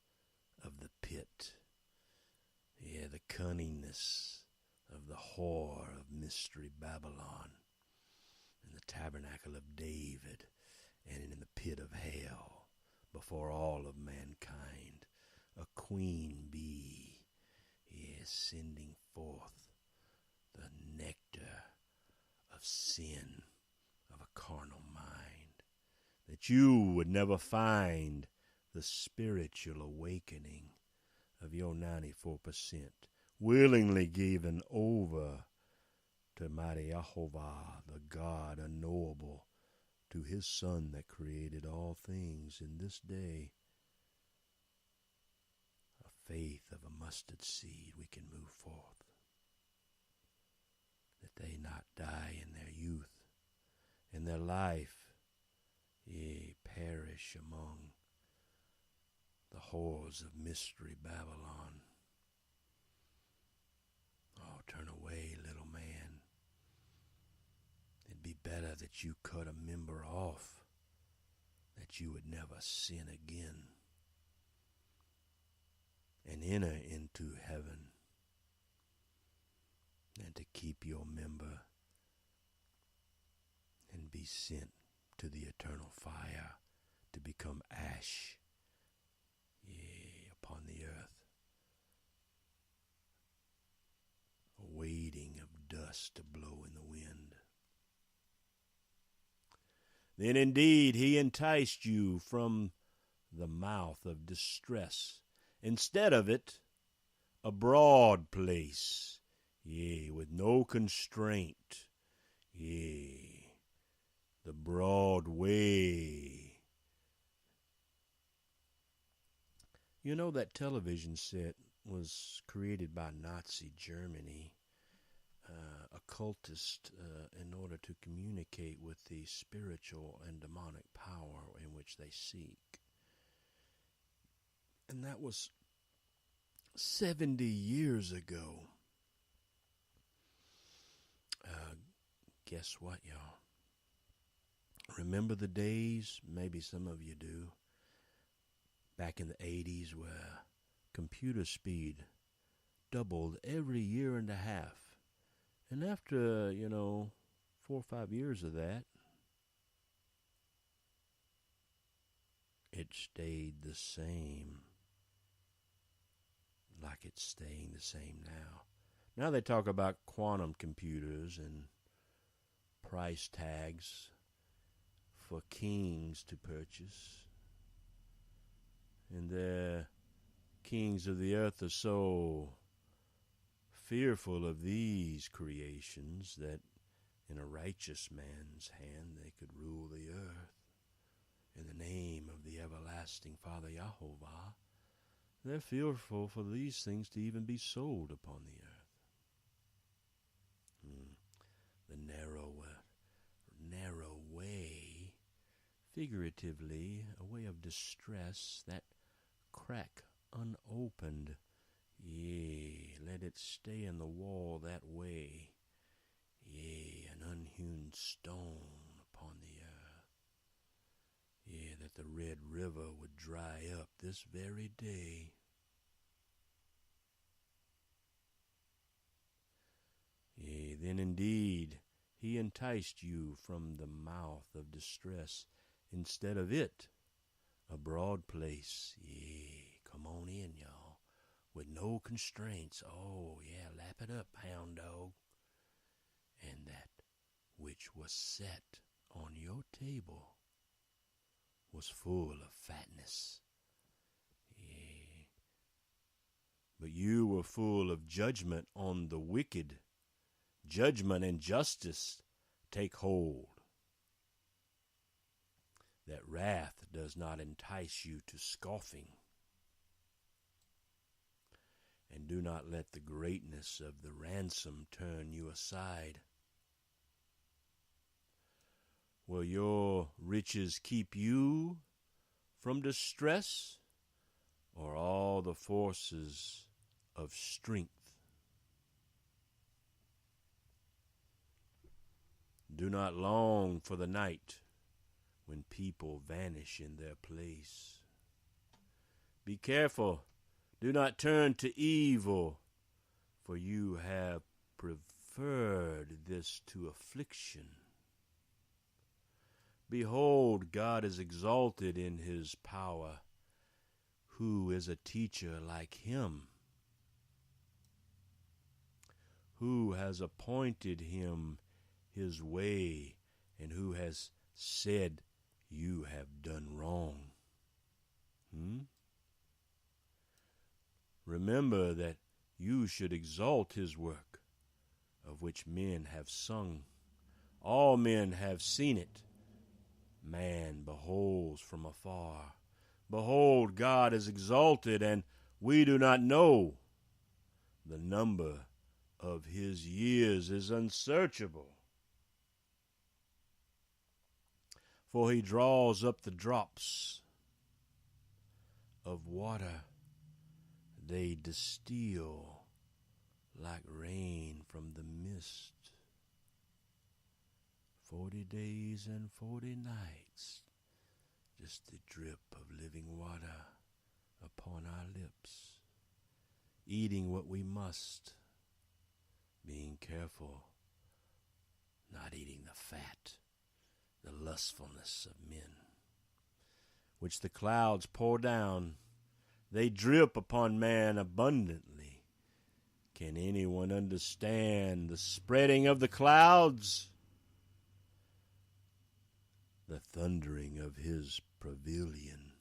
of the pit, the cunningness of the whore of mystery Babylon, in the tabernacle of David, and in the pit of hell, before all of mankind, a queen bee, sending forth the nectar of sin, of a carnal mind, that you would never find the spiritual awakening of your 94% willingly given over to Mighty YeHoVaH, the God unknowable, to his Son that created all things in this day. A faith of a mustard seed, we can move forth, that they not die in their youth, and their life, perish among the whores of mystery Babylon. Oh, turn away, little man. It'd be better that you cut a member off, that you would never sin again, and enter into heaven, than to keep your member and be sent to the eternal fire to become ash, upon the earth, a waiting of dust to blow in the wind. Then indeed he enticed you from the mouth of distress. Instead of it, a broad place, with no constraint, the broad way. You know, that television set was created by Nazi Germany, occultists, in order to communicate with the spiritual and demonic power in which they seek. And that was 70 years ago. Guess what, y'all? Remember the days, maybe some of you do, back in the 80s where computer speed doubled every year and a half. And after, 4 or 5 years of that, it stayed the same, like it's staying the same now. Now they talk about quantum computers and price tags for kings to purchase. And the kings of the earth are so fearful of these creations that in a righteous man's hand they could rule the earth. In the name of the everlasting Father YeHoVaH, they're fearful for these things to even be sold upon the earth. The narrow way, figuratively, a way of distress, that crack unopened. Let it stay in the wall that way. An unhewn stone upon the earth. That the Red River would dry up this very day. Then indeed he enticed you from the mouth of distress. Instead of it, a broad place. Come on in, y'all, with no constraints. Oh, yeah, lap it up, hound dog. And that which was set on your table was full of fatness. Yeah. But you were full of judgment on the wicked. Judgment and justice take hold. That wrath does not entice you to scoffing. And do not let the greatness of the ransom turn you aside. Will your riches keep you from distress, or all the forces of strength? Do not long for the night when people vanish in their place. Be careful. Do not turn to evil, for you have preferred this to affliction. Behold, God is exalted in his power. Who is a teacher like him? Who has appointed him his way, and who has said, you have done wrong? Remember that you should exalt his work, of which men have sung. All men have seen it. Man beholds from afar. Behold, God is exalted, and we do not know. The number of his years is unsearchable. For he draws up the drops of water. They distill like rain from the mist. 40 days and 40 nights, just the drip of living water upon our lips, eating what we must, being careful, not eating the fat, the lustfulness of men, which the clouds pour down. They drip upon man abundantly. Can anyone understand the spreading of the clouds? The thundering of his pavilion.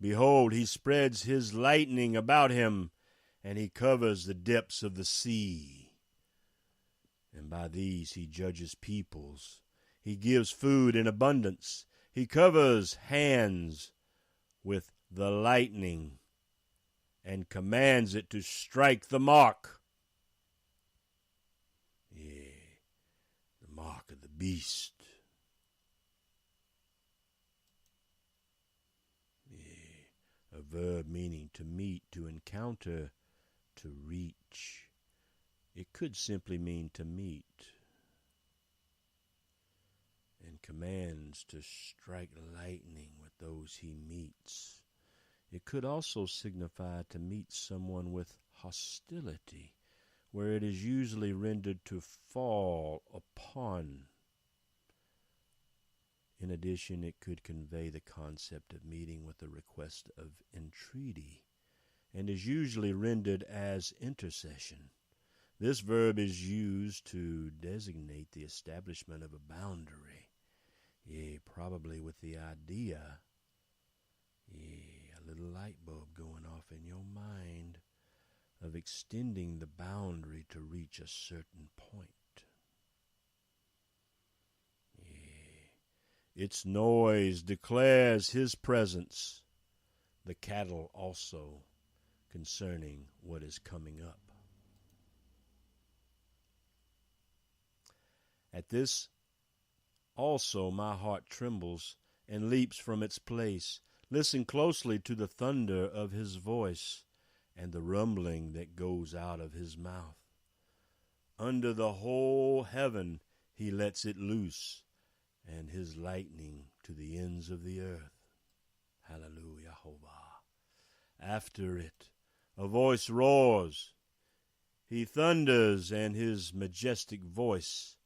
Behold, he spreads his lightning about him, and he covers the depths of the sea. And by these he judges peoples. He gives food in abundance. He covers hands with the lightning, and commands it to strike the mark. Yeah, the mark of the beast. Yeah, a verb meaning to meet, to encounter, to reach. It could simply mean to meet. And commands to strike lightning with those he meets. It could also signify to meet someone with hostility, where it is usually rendered to fall upon. In addition, it could convey the concept of meeting with a request of entreaty, and is usually rendered as intercession. This verb is used to designate the establishment of a boundary. Yea, probably with the idea, a little light bulb going off in your mind of extending the boundary to reach a certain point. Its noise declares his presence, the cattle also, concerning what is coming up. At this also my heart trembles and leaps from its place. Listen closely to the thunder of his voice and the rumbling that goes out of his mouth. Under the whole heaven he lets it loose, and his lightning to the ends of the earth. Hallelujah, YeHoVaH. After it, a voice roars. He thunders, and his majestic voice,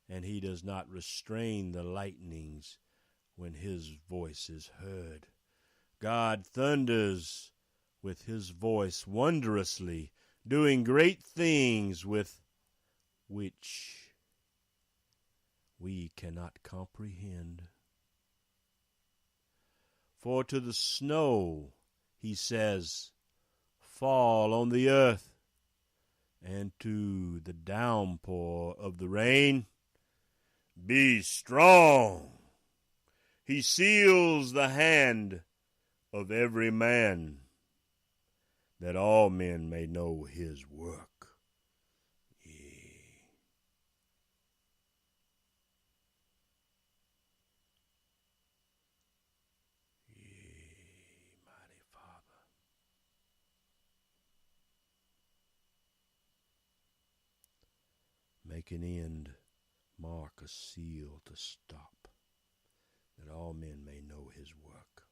and he does not restrain the lightnings when his voice is heard. God thunders with his voice wondrously, doing great things with which we cannot comprehend. For to the snow, he says, fall on the earth, and to the downpour of the rain, be strong. He seals the hand of every man, that all men may know his work. Yea. Yea, mighty Father. Make an end, mark a seal to stop, that all men may know his work.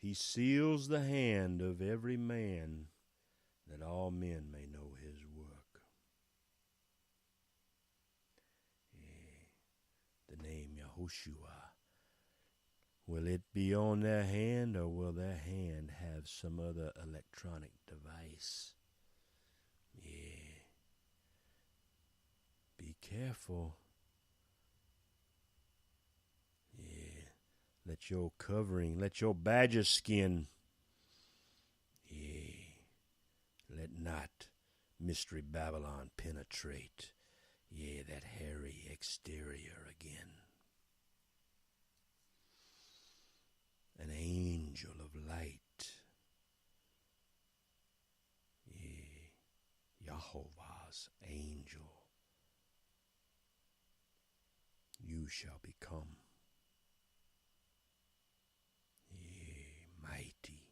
He seals the hand of every man, that all men may know his work. The name Yahushua, will it be on their hand, or will their hand have some other electronic device? Yeah. Be careful. Yeah. Let your covering, let your badger skin, yea, let not Mystery Babylon penetrate, yea, that hairy exterior again. An angel of light, yea, YeHoVaH's angel, you shall become. Mighty,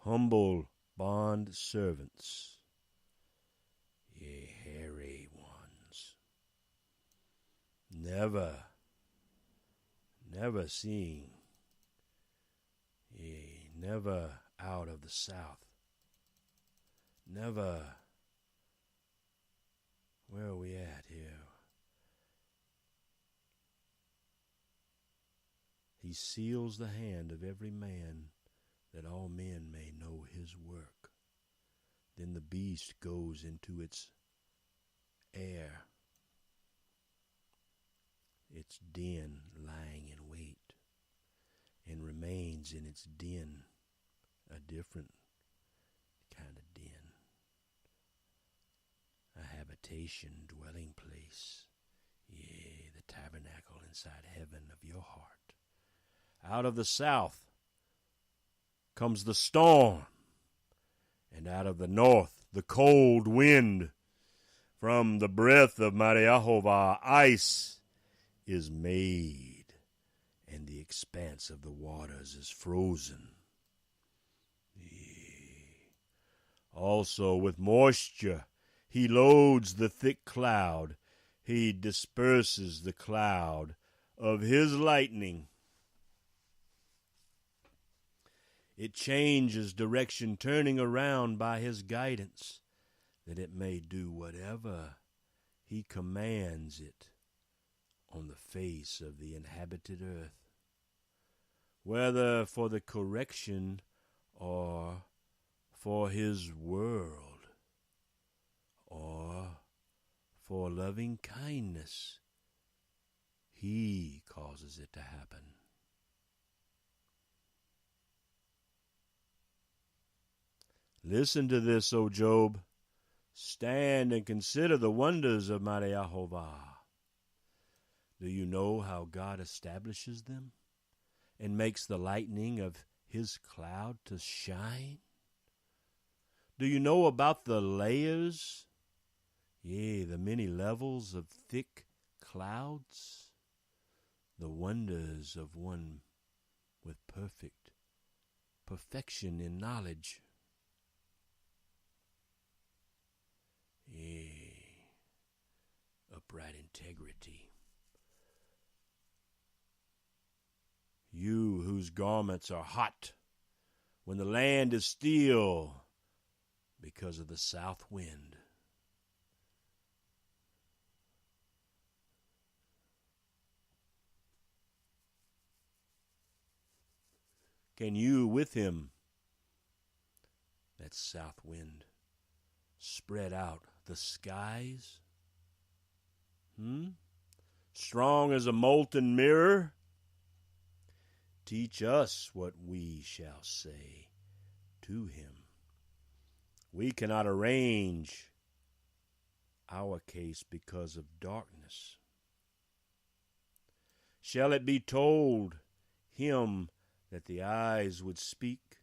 humble bond servants, ye hairy ones, never seeing, ye never out of the south, never, where are we at here? He seals the hand of every man, that all men may know his work. Then the beast goes into its air, its den, lying in wait, and remains in its den, a different kind of den, a habitation, dwelling place, yea, the tabernacle inside heaven of your heart. Out of the south comes the storm, and out of the north the cold wind. From the breath of Mighty YeHoVaH, ice is made, and the expanse of the waters is frozen. Also with moisture he loads the thick cloud. He disperses the cloud of his lightning. It changes direction, turning around by his guidance, that it may do whatever he commands it on the face of the inhabited earth, whether for the correction or for his world, or for loving kindness, he causes it to happen. Listen to this, O Job. Stand and consider the wonders of Mighty YeHoVaH. Do you know how God establishes them and makes the lightning of his cloud to shine? Do you know about the layers, yea, the many levels of thick clouds? The wonders of one with perfection in knowledge. Yea, upright integrity. You whose garments are hot when the land is still because of the south wind. Can you with him, that south wind, spread out the skies? Strong as a molten mirror? Teach us what we shall say to him. We cannot arrange our case because of darkness. Shall it be told him that the eyes would speak?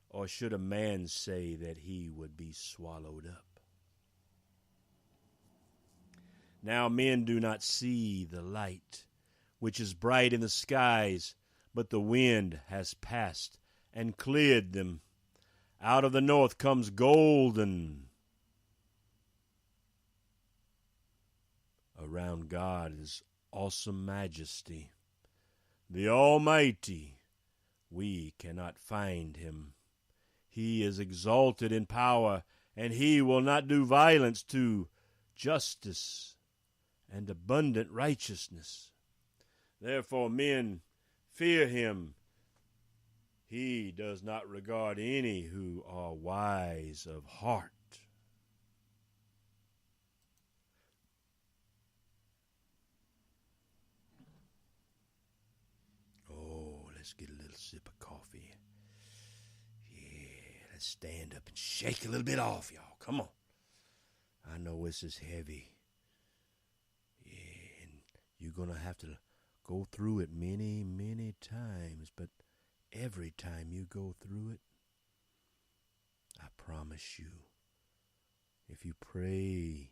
Or should a man say that he would be swallowed up? Now men do not see the light, which is bright in the skies, but the wind has passed and cleared them. Out of the north comes golden. Around God is awesome majesty. The Almighty, we cannot find him. He is exalted in power, and he will not do violence to justice and abundant righteousness. Therefore men fear him. He does not regard any who are wise of heart. Oh, let's get a little sip of coffee. Yeah, let's stand up and shake a little bit off, y'all. Come on. I know this is heavy. Yeah, and you're going to have to go through it many, many times, but every time you go through it, I promise you, if you pray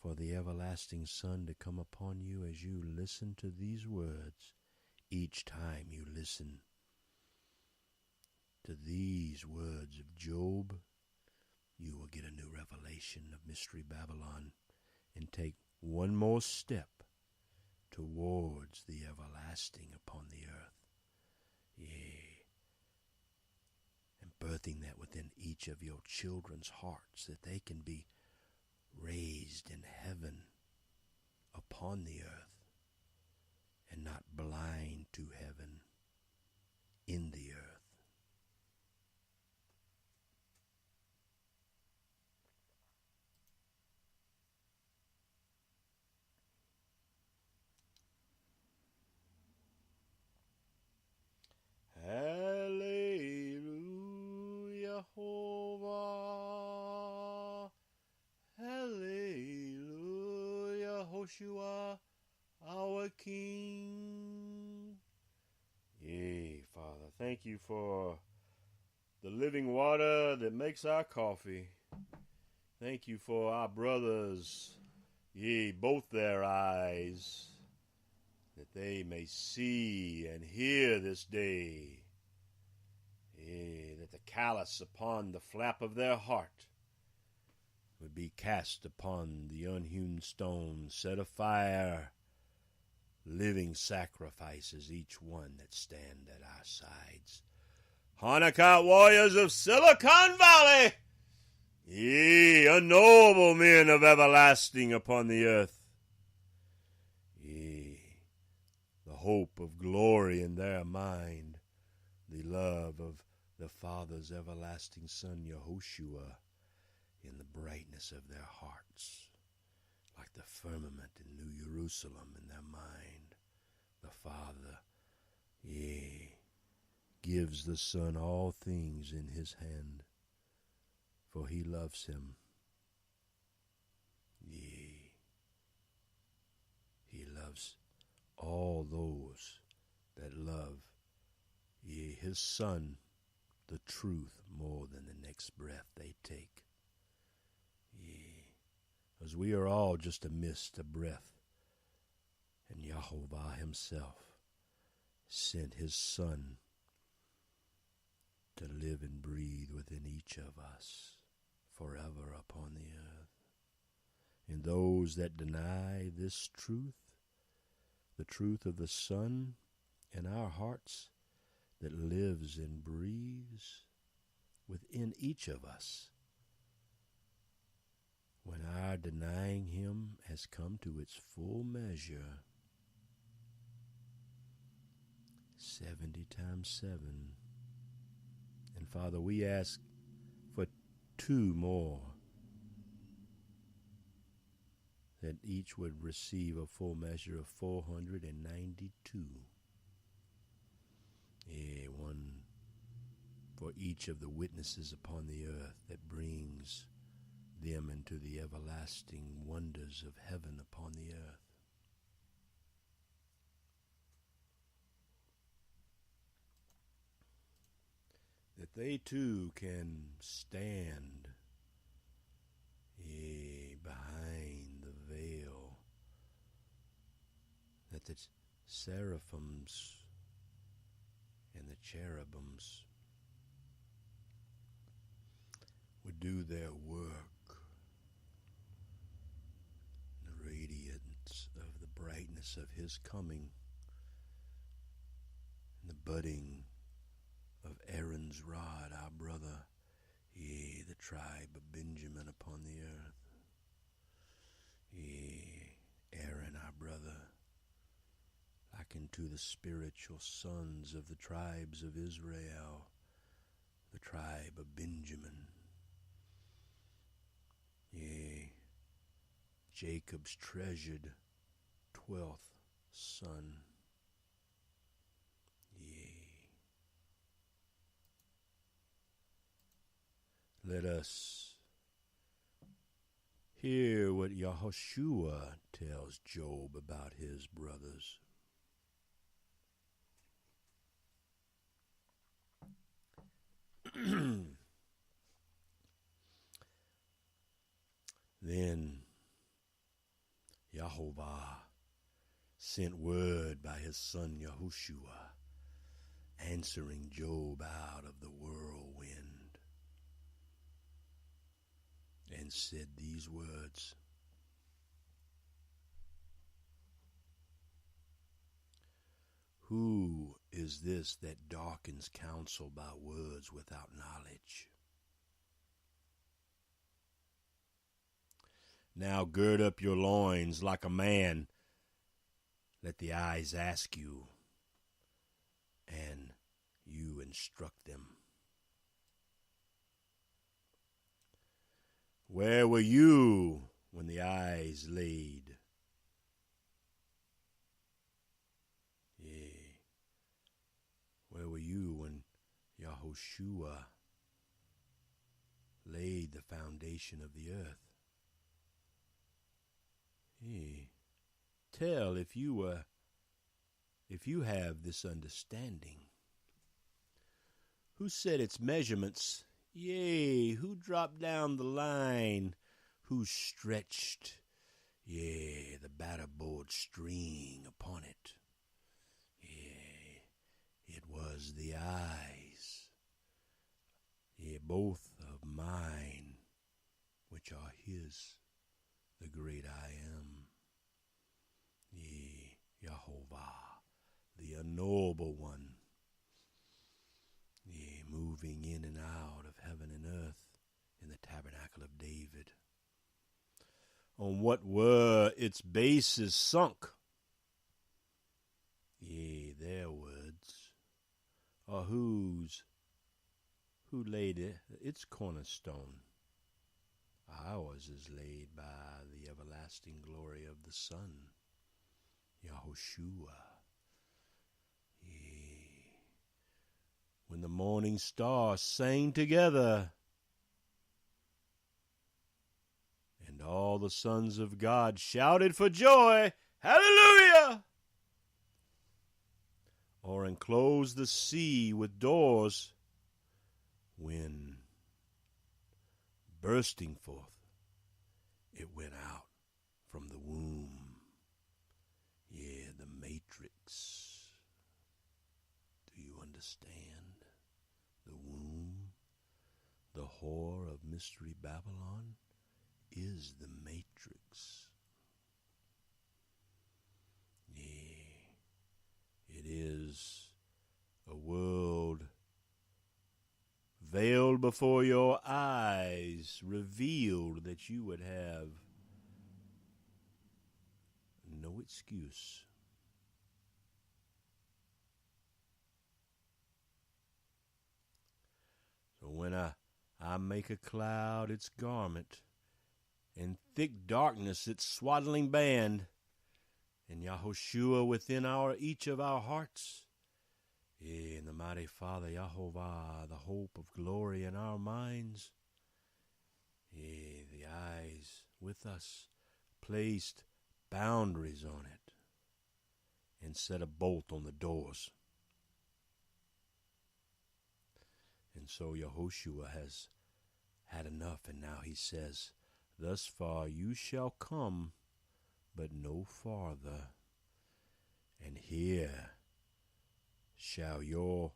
for the everlasting Son to come upon you as you listen to these words, each time you listen to these words of Job, you will get a new revelation of Mystery Babylon and take one more step towards the everlasting upon the earth. Yea, and birthing that within each of your children's hearts, that they can be raised in heaven upon the earth and not blind to heaven in the earth. Hallelujah, YeHoVaH. Hallelujah, Hoshua, our King. Yea, Father, thank you for the living water that makes our coffee. Thank you for our brothers, yea, both their eyes, that they may see and hear this day. Yea, that the callous upon the flap of their heart would be cast upon the unhewn stone, set afire, living sacrifices, each one that stand at our sides. Hanukkah warriors of Silicon Valley, ye unknowable men of everlasting upon the earth, ye the hope of glory in their mind, the love of the Father's everlasting Son, Yehoshua, in the brightness of their hearts, like the firmament in New Jerusalem in their mind. The Father, yea, gives the Son all things in his hand, for he loves him. Yea, he loves all those that love, yea, his Son, the truth, more than the next breath they take. Yea, as we are all just a mist, a breath, and YeHoVaH himself sent his Son to live and breathe within each of us forever upon the earth. And those that deny this truth, the truth of the Son in our hearts that lives and breathes within each of us, when our denying him has come to its full measure, 70 times 7. And Father, we ask for 2 more, that each would receive a full measure of 492. Yeah, one for each of the witnesses upon the earth that brings them into the everlasting wonders of heaven upon the earth. That they too can stand behind the veil, that the seraphims and the cherubims would do their work. The radiance of the brightness of his coming, and the budding of Aaron's rod, our brother, yea, the tribe of Benjamin upon the earth. Yea, Aaron, our brother, like unto the spiritual sons of the tribes of Israel, the tribe of Benjamin. Yea, Jacob's treasured 12th son. Yea. Let us hear what Yahushua tells Job about his brothers. Then YeHoVaH sent word by his son Yahushua, answering Job out of the whirlwind, and said these words: Who is this that darkens counsel by words without knowledge? Now gird up your loins like a man. Let the eyes ask you, and you instruct them. Where were you when the eyes laid? Yea, where were you when Yahushua laid the foundation of the earth? Yea, tell if you have this understanding. Who set its measurements? Yea, who dropped down the line? Who stretched, yea, the batterboard string upon it? Yea, it was the eyes, yea, both of mine, which are his, the great I am. Yea, YeHoVaH, the unknowable one, yea, moving in and out of heaven and earth in the tabernacle of David. On what were its bases sunk? Yea, their words are who laid it, its cornerstone. Ours is laid by the everlasting glory of the Son, Yahushua. Yea, when the morning stars sang together, and all the sons of God shouted for joy, hallelujah! Or enclosed the sea with doors, when, bursting forth, it went out from the womb. Yeah, the matrix. Do you understand? The womb, the whore of Mystery Babylon, is the matrix. Yeah, it is a world veiled before your eyes, revealed that you would have no excuse. I make a cloud its garment, and thick darkness its swaddling band, and Yahushua within each of our hearts. And the mighty Father YeHoVaH, the hope of glory in our minds. The eyes with us placed boundaries on it and set a bolt on the doors. And so Yahushua has had enough, and now he says, thus far you shall come, but no farther. And here shall your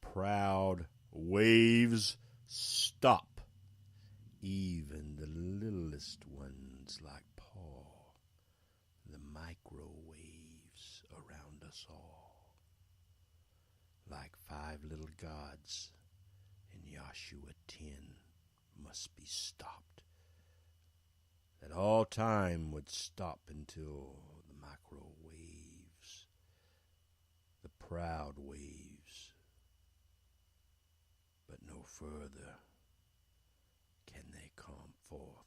proud waves stop, even the littlest ones like Paul, the microwaves around us all, like 5 little gods in Joshua 10 must be stopped, that all time would stop until the microwaves, the proud waves, but no further can they come forth.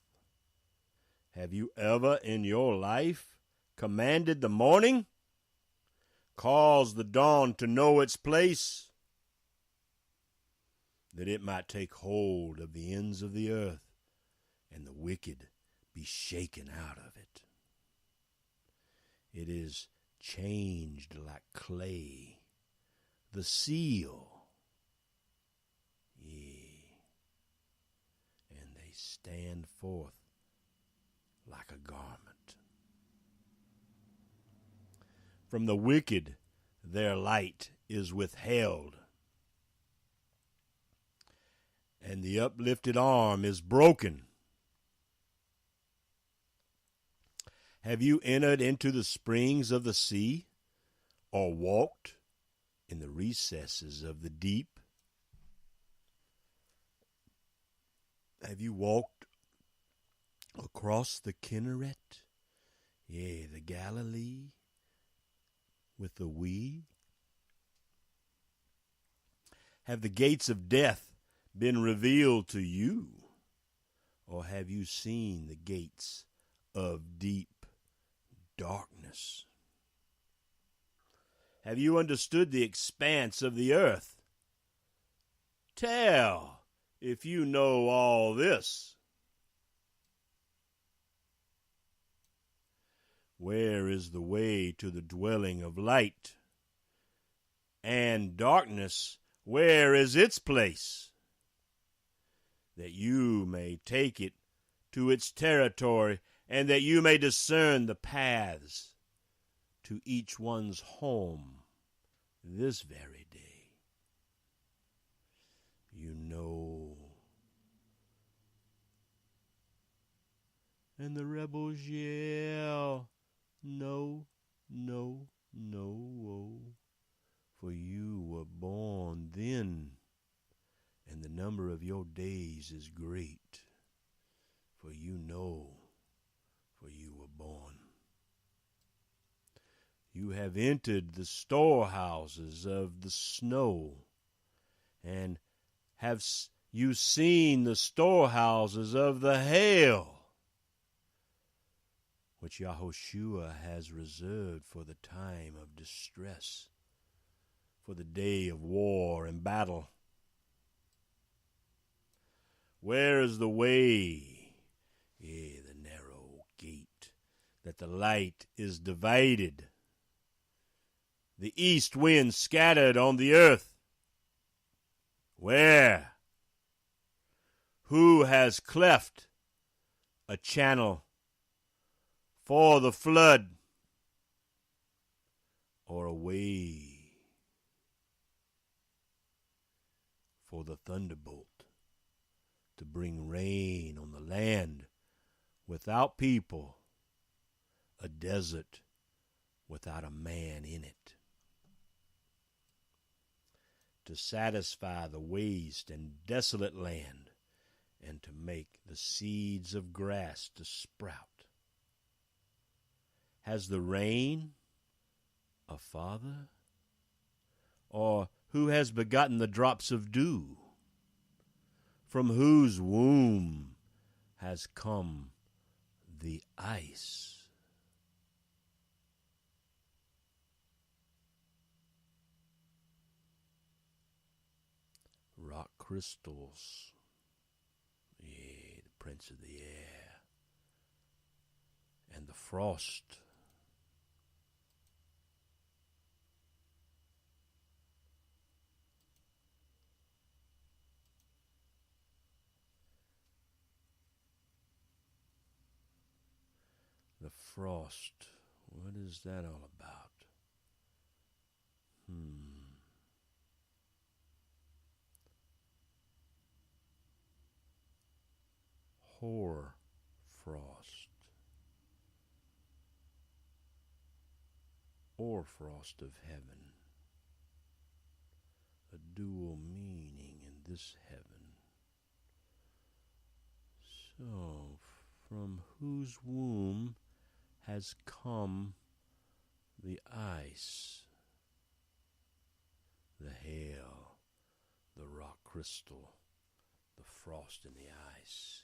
Have you ever in your life commanded the morning, caused the dawn to know its place, that it might take hold of the ends of the earth, and the wicked be shaken out of it? It is changed like clay, the seal, and they stand forth like a garment. From the wicked their light is withheld, and the uplifted arm is broken. Have you entered into the springs of the sea, or walked in the recesses of the deep? Have you walked across the Kinneret, yea, the Galilee, with the we? Have the gates of death been revealed to you, or have you seen the gates of deep darkness? Have you understood the expanse of the earth? Tell if you know all this. Where is the way to the dwelling of light? And darkness, where is its place? That you may take it to its territory, and that you may discern the paths to each one's home this very day. You know. And the rebels yell, no, no, no, for you were born then, and the number of your days is great, for you know, for you were born. You have entered the storehouses of the snow, and have you seen the storehouses of the hail, which Yahushua has reserved for the time of distress, for the day of war and battle? Where is the way, the narrow gate, that the light is divided, the east wind scattered on the earth? Where? Who has cleft a channel for the flood, or a way for the thunderbolt to bring rain on the land without people, a desert without a man in it, to satisfy the waste and desolate land, and to make the seeds of grass to sprout? Has the rain a father? Or who has begotten the drops of dew? from whose womb has come the ice. Rock crystals, yeah, the prince of the air, and the frost. The frost, what is that all about? Hoar frost, or frost of heaven, a dual meaning in this heaven. So, from whose womb has come the ice, the hail, the rock crystal, the frost in the ice,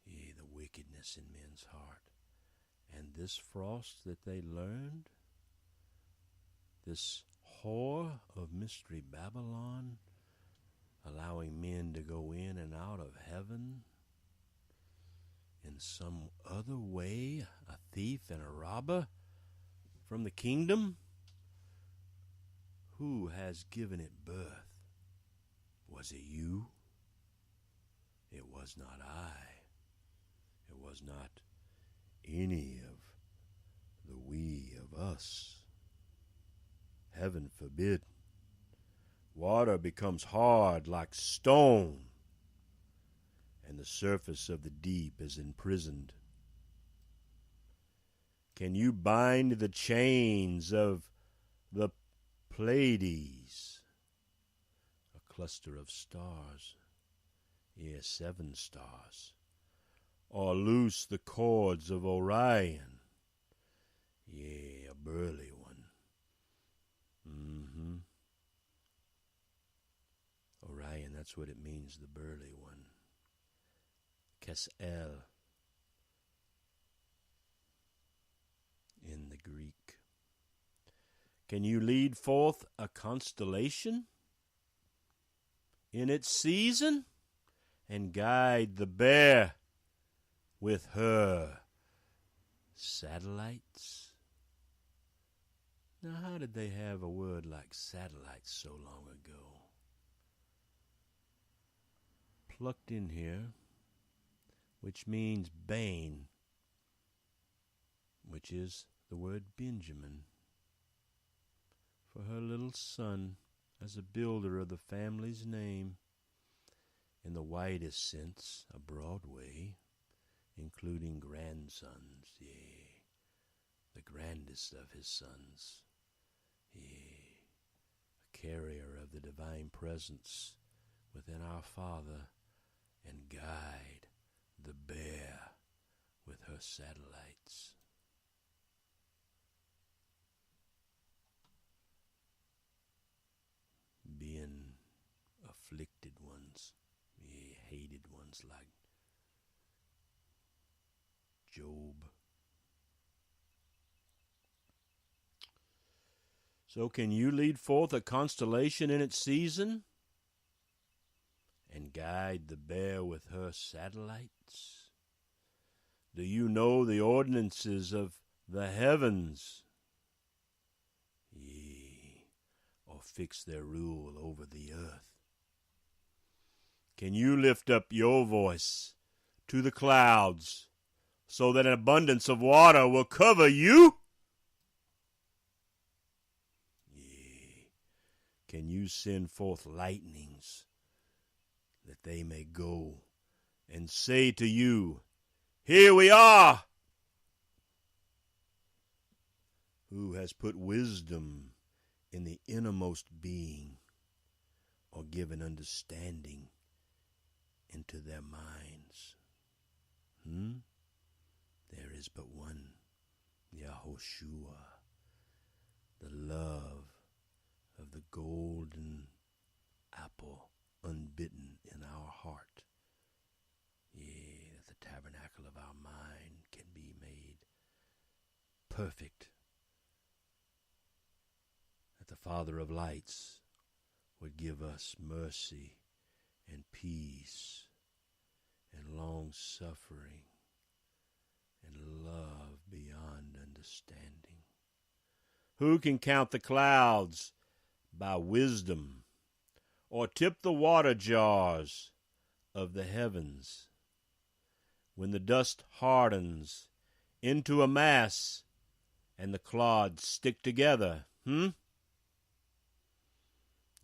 yea, the wickedness in men's heart. And this frost that they learned, this whore of Mystery Babylon, allowing men to go in and out of heaven in some other way, a thief and a robber from the kingdom, who has given it birth? Was it you? It was not I. It was not any of the we of us. Heaven forbid. Water becomes hard like stone, and the surface of the deep is imprisoned. Can you bind the chains of the Pleiades, a cluster of stars, yes, 7 stars, or loose the cords of Orion, yea, a burly one? Orion, that's what it means, the burly one. Kesel in the Greek. Can you lead forth a constellation in its season and guide the bear with her satellites? Now, how did they have a word like satellites so long ago? Plucked in here, which means bane, which is the word Benjamin, for her little son as a builder of the family's name, in the widest sense, a broad way, including grandsons, yea, the grandest of his sons, yea, a carrier of the divine presence within our Father, and guide the bear with her satellites. Being afflicted ones, yea, hated ones like Job. So can you lead forth a constellation in its season and guide the bear with her satellites? Do you know the ordinances of the heavens? Yea, or fix their rule over the earth? Can you lift up your voice to the clouds so that an abundance of water will cover you? Yea, can you send forth lightnings that they may go and say to you, here we are? Who has put wisdom in the innermost being, or given understanding into their minds? There is but one, Yahushua, the love of the golden apple unbitten in our heart, tabernacle of our mind can be made perfect, that the Father of lights would give us mercy and peace and long-suffering and love beyond understanding. Who can count the clouds by wisdom, or tip the water jars of the heavens? When the dust hardens into a mass and the clods stick together,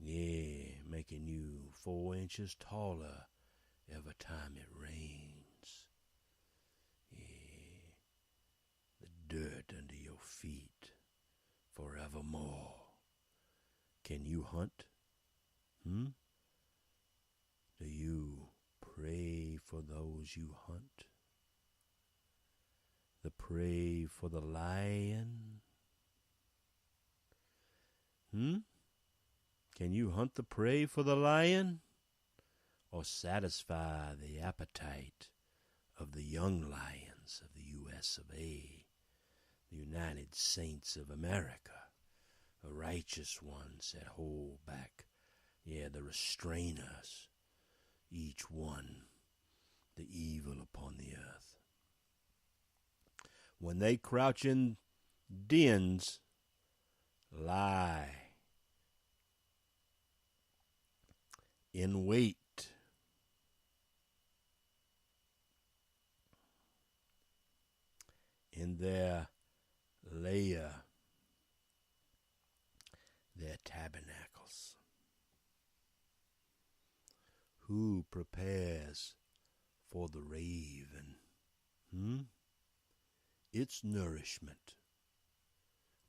Yeah, making you 4 inches taller every time it rains. Yeah, the dirt under your feet forevermore. Can you hunt? Do you pray for those you hunt? The prey for the lion? Can you hunt the prey for the lion? Or satisfy the appetite of the young lions of the U.S. of A., the United Saints of America, the righteous ones that hold back, the restrainers, each one the evil upon the earth? When they crouch in dens, lie in wait, in their lair, their tabernacles. Who prepares for the raven? Its nourishment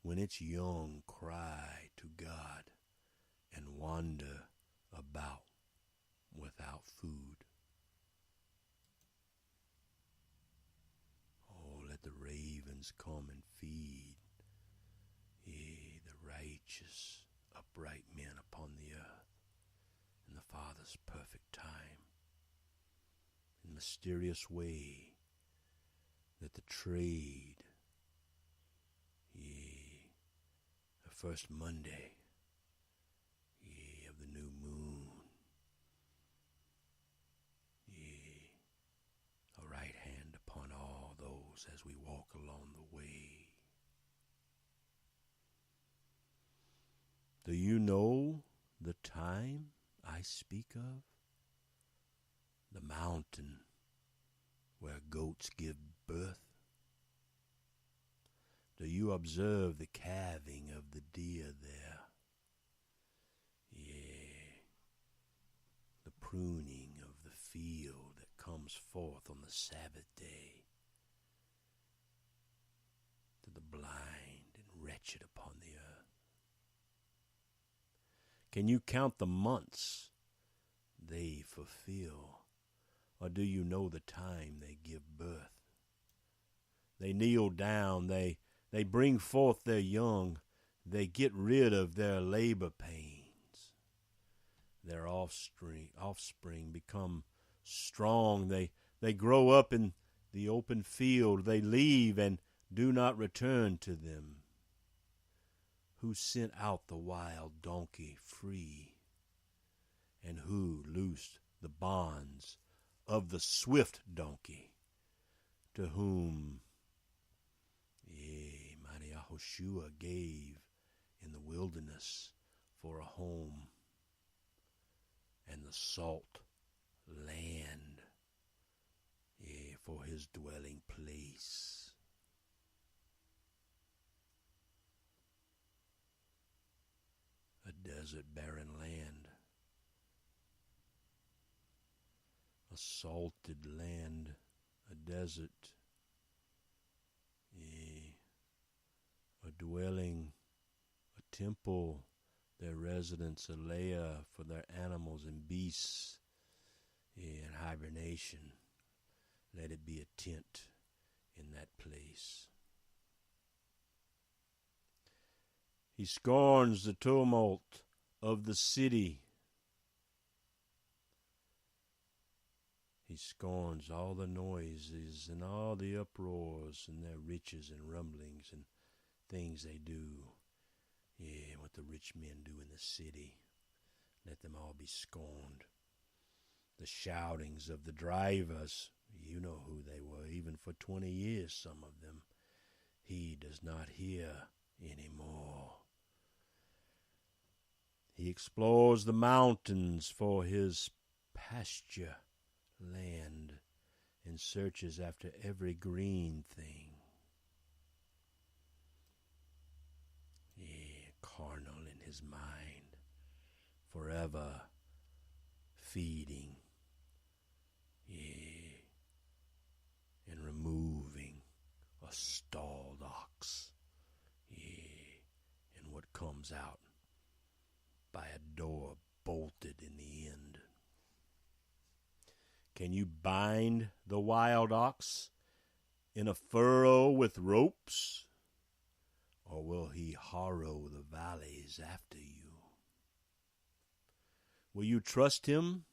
when its young cry to God and wander about without food. Oh, let the ravens come and feed, the righteous, upright men upon the earth, in the Father's perfect time, in mysterious way, that the trade, the first Monday, of the new moon, a right hand upon all those as we walk along the way. Do you know the time I speak of? The mountain where goats give birth? Do you observe the calving of the deer there? The pruning of the field that comes forth on the Sabbath day to the blind and wretched upon the earth. Can you count the months they fulfill, or do you know the time they give birth? They kneel down, they bring forth their young, they get rid of their labor pains. Their offspring become strong. They grow up in the open field. They leave and do not return to them. Who sent out the wild donkey free? And who loosed the bonds of the swift donkey, to whom Mighty YeHoVaH gave in the wilderness for a home and the salt land, for his dwelling place? A desert, barren land, a salted land, a desert, a dwelling, a temple, their residence, a lair for their animals and beasts in hibernation. Let it be a tent in that place. He scorns the tumult of the city. He scorns all the noises and all the uproars and their riches and rumblings and things they do. Yeah, what the rich men do in the city. Let them all be scorned. The shoutings of the drivers, you know who they were, even for 20 years, some of them, he does not hear anymore. He explores the mountains for his pasture land and searches after every green thing. Yeah, carnal in his mind, forever feeding, yeah, and removing a stalled ox, yeah, and what comes out by a door bolted in the end. Can you bind the wild ox in a furrow with ropes, or will he harrow the valleys after you? Will you trust him?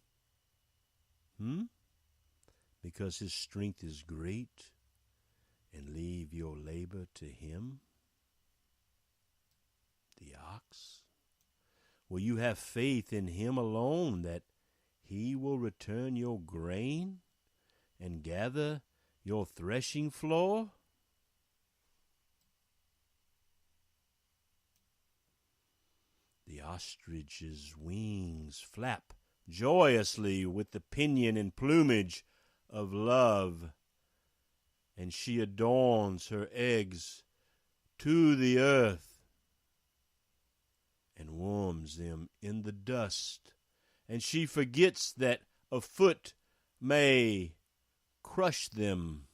Because his strength is great, and leave your labor to him, the ox? Will you have faith in him alone, that he will return your grain and gather your threshing floor? The ostrich's wings flap joyously with the pinion and plumage of love, and she adorns her eggs to the earth and warms them in the dust, and she forgets that a foot may crush them,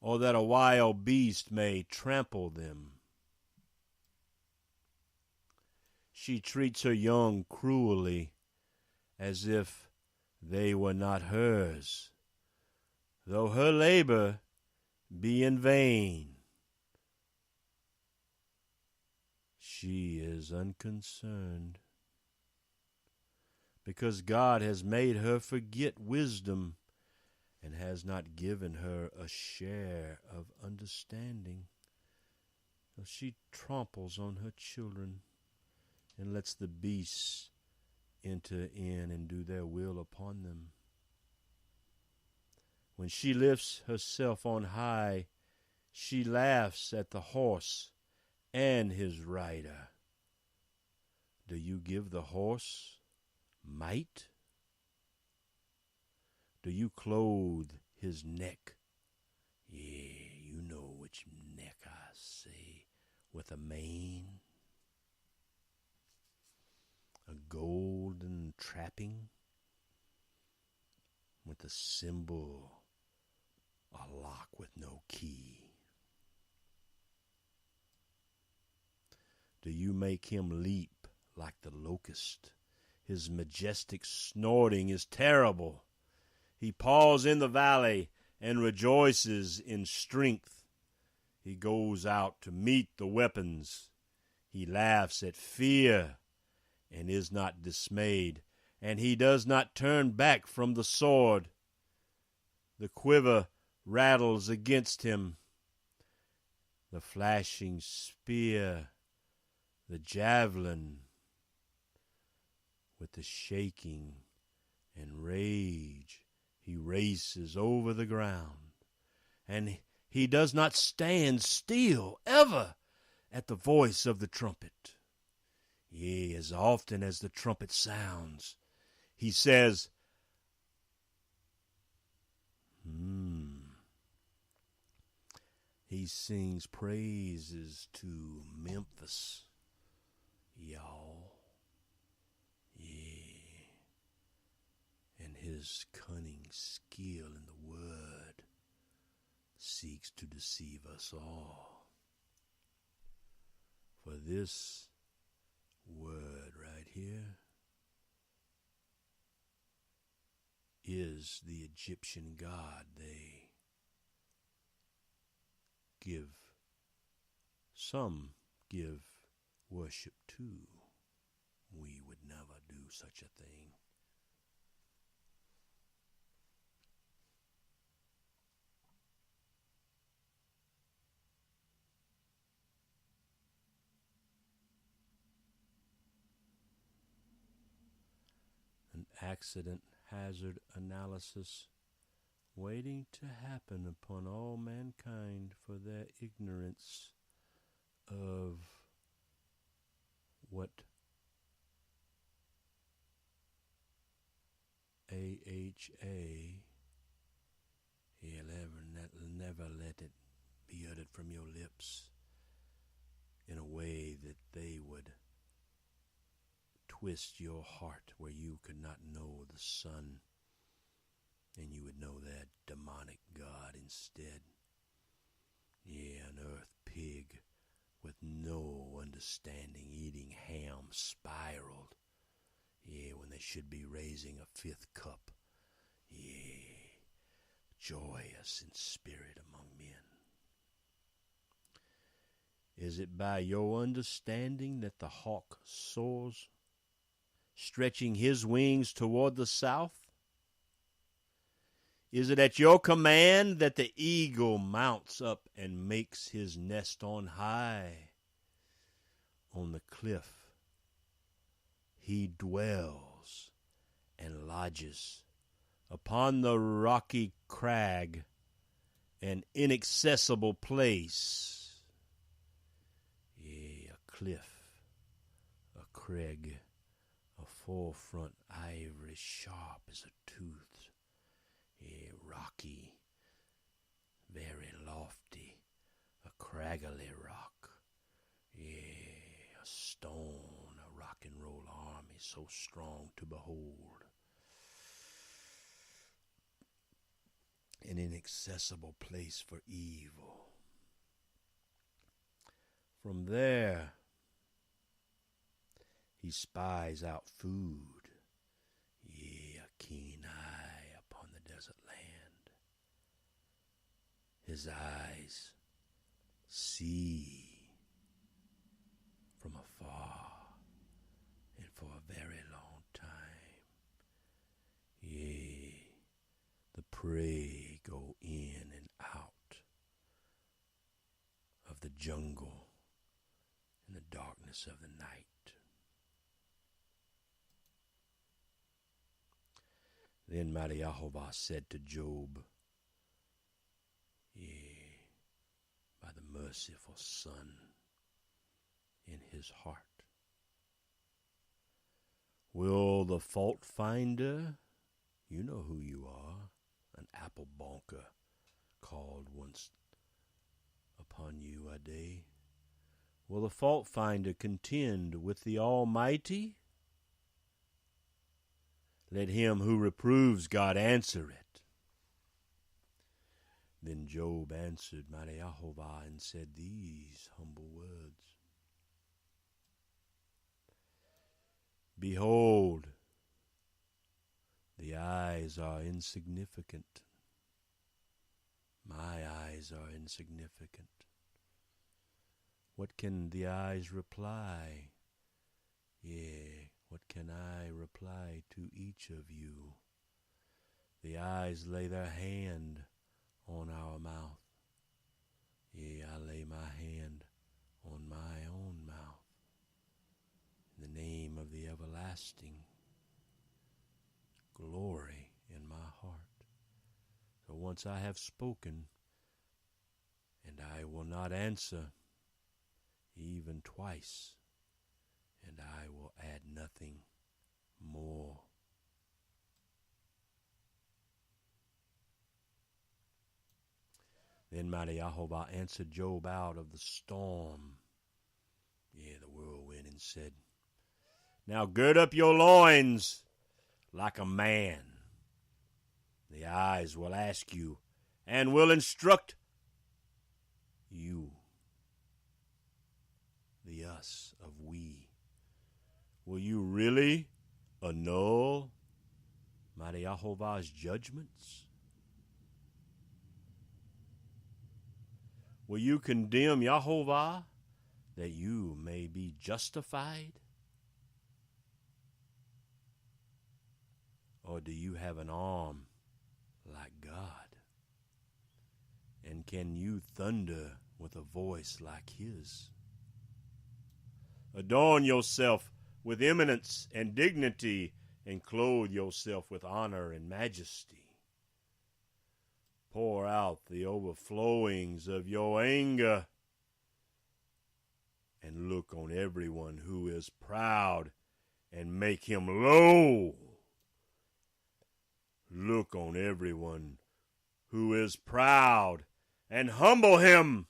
or that a wild beast may trample them. She treats her young cruelly, as if they were not hers, though her labor be in vain. She is unconcerned, because God has made her forget wisdom and has not given her a share of understanding. So she tramples on her children and lets the beasts enter in and do their will upon them. When she lifts herself on high, she laughs at the horse and his rider. Do you give the horse might? Do you clothe his neck? Yeah, you know which neck I say, with a mane, a golden trapping, with a symbol, a lock with no key. Do you make him leap like the locust? His majestic snorting is terrible. He paws in the valley and rejoices in strength. He goes out to meet the weapons. He laughs at fear and is not dismayed, and he does not turn back from the sword. The quiver rattles against him. The flashing spear, the javelin, with the shaking and rage, he races over the ground, and he does not stand still ever at the voice of the trumpet. Yea, as often as the trumpet sounds, he says, He sings praises to Memphis, y'all. Yeah. And his cunning skill in the word seeks to deceive us all. For this word right here is the Egyptian god they give worship to. We would never do such a thing. accident hazard analysis waiting to happen upon all mankind for their ignorance of what AHA, he'll never let it be uttered from your lips in a way that they would twist your heart where you could not know the Son and you would know that demonic God instead. Yeah, an earth pig with no understanding eating ham spiraled. Yeah, when they should be raising a fifth cup. Yeah, joyous in spirit among men. Is it by your understanding that the hawk soars, stretching his wings toward the south? Is it at your command that the eagle mounts up and makes his nest on high? On the cliff he dwells and lodges, upon the rocky crag, an inaccessible place. Yea, a cliff, a crag, a forefront ivory sharp as a tooth. Yea, rocky, very lofty, a craggly rock. Yea, a stone, a rock and roll army so strong to behold. An inaccessible place for evil. From there, he spies out food. Yea, a keen eye upon the desert land. His eyes see from afar and for a very long time. Yea, the prey go in and out of the jungle in the darkness of the night. Then Mighty YeHoVaH said to Job, Yea, by the merciful Son in his heart, will the fault finder, you know who you are, an apple bonker called once upon you a day, will the fault finder contend with the Almighty? Let him who reproves God answer it. Then Job answered Mighty YeHoVaH and said these humble words. Behold, the eyes are insignificant. My eyes are insignificant. What can the eyes reply? Yea, what can I reply to each of you? The eyes lay their hand on our mouth. Yea, I lay my hand on my own mouth. In the name of the everlasting, glory in my heart. So once I have spoken, and I will not answer even twice, and I will add nothing more. Then Mighty YeHoVaH answered Job out of the storm, yea, the whirlwind, and said, Now gird up your loins like a man. The eyes will ask you and will instruct you. The us of we. Will you really annul Mighty YeHoVaH's judgments? Will you condemn YeHoVaH that you may be justified? Or do you have an arm like God? And can you thunder with a voice like his? Adorn yourself with eminence and dignity, and clothe yourself with honor and majesty. Pour out the overflowings of your anger and look on everyone who is proud and make him low. Look on everyone who is proud and humble him,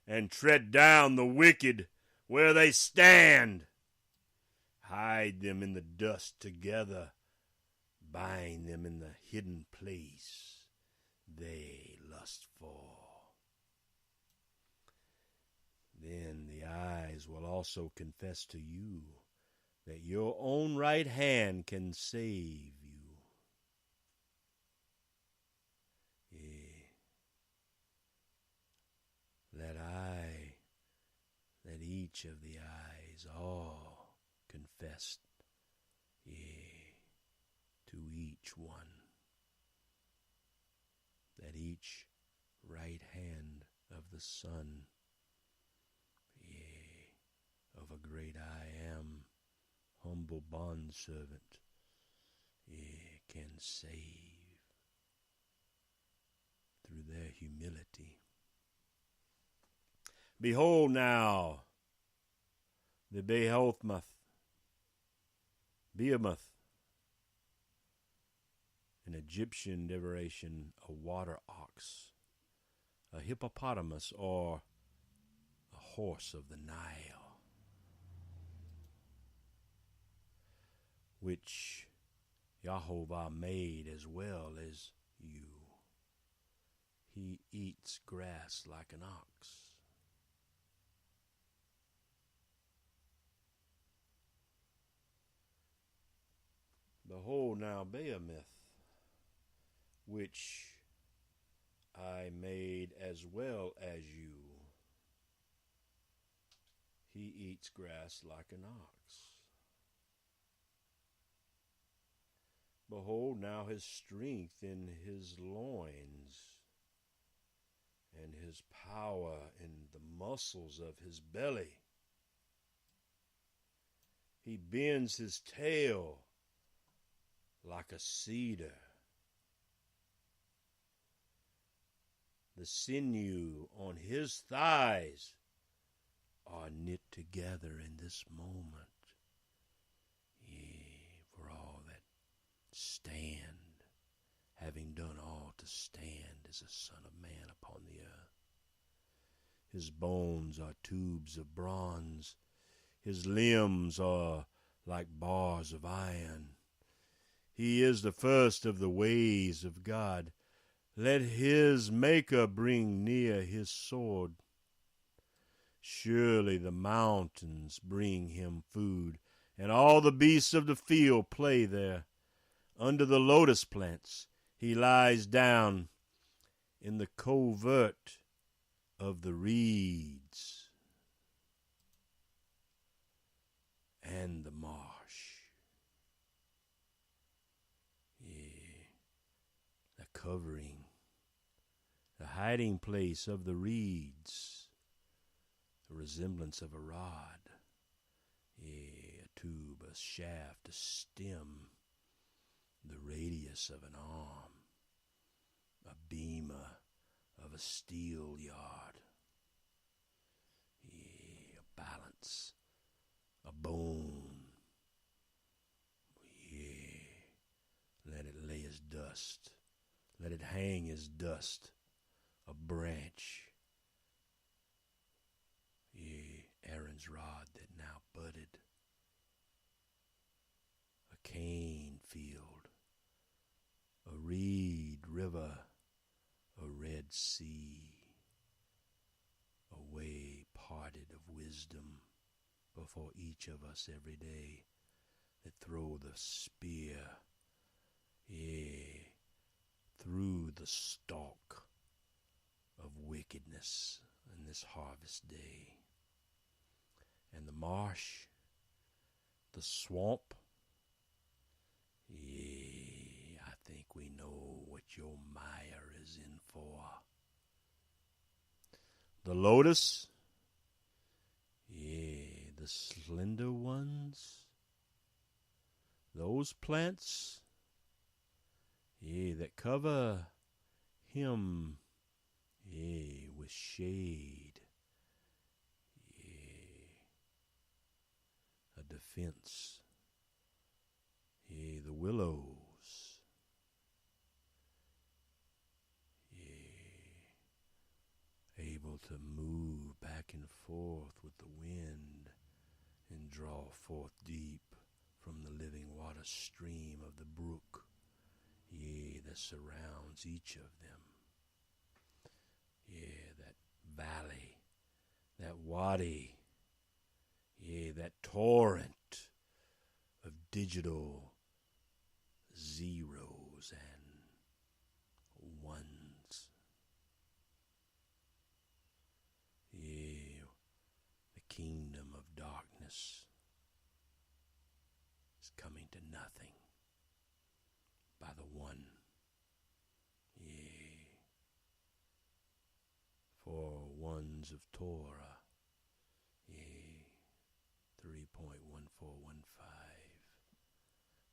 and tread down the wicked where they stand. Hide them in the dust together, bind them in the hidden place they lust for. Then the eyes will also confess to you that your own right hand can save you. Let each of the eyes all confess, to each one, that each right hand of the Son, of a great I am, humble bondservant, can save through their humility. Behold now, the Behemoth, an Egyptian decoration, a water ox, a hippopotamus, or a horse of the Nile, which YeHoVaH made as well as you. He eats grass like an ox. Behold now Behemoth, which I made as well as you. He eats grass like an ox. Behold now his strength in his loins, and his power in the muscles of his belly. He bends his tail like a cedar. The sinew on his thighs are knit together in this moment. For all that stand, having done all to stand as a Son of Man upon the earth. His bones are tubes of bronze. His limbs are like bars of iron. He is the first of the ways of God. Let his maker bring near his sword. Surely the mountains bring him food, and all the beasts of the field play there. Under the lotus plants he lies down in the covert of the reeds and the marsh. The covering, the hiding place of the reeds, the resemblance of a rod, a tube, a shaft, a stem, the radius of an arm, a beam of a steel yard, a balance, a bone. Let it lay as dust. Let it hang as dust. A branch. Aaron's rod that now budded. A cane field. A reed river. A red sea. A way parted of wisdom before each of us every day, that throw the spear, through the stalk of wickedness in this harvest day. And the marsh, the swamp, I think we know what your mire is in for. The lotus, the slender ones, those plants, that cover him, with shade, a defense, the willows, able to move back and forth with the wind and draw forth deep from the living water stream of the brook, that surrounds each of them. That valley, that wadi, that torrent of digital zeros and ones. The kingdom of darkness is coming to nothing by the one. For ones of Torah, 3.1415,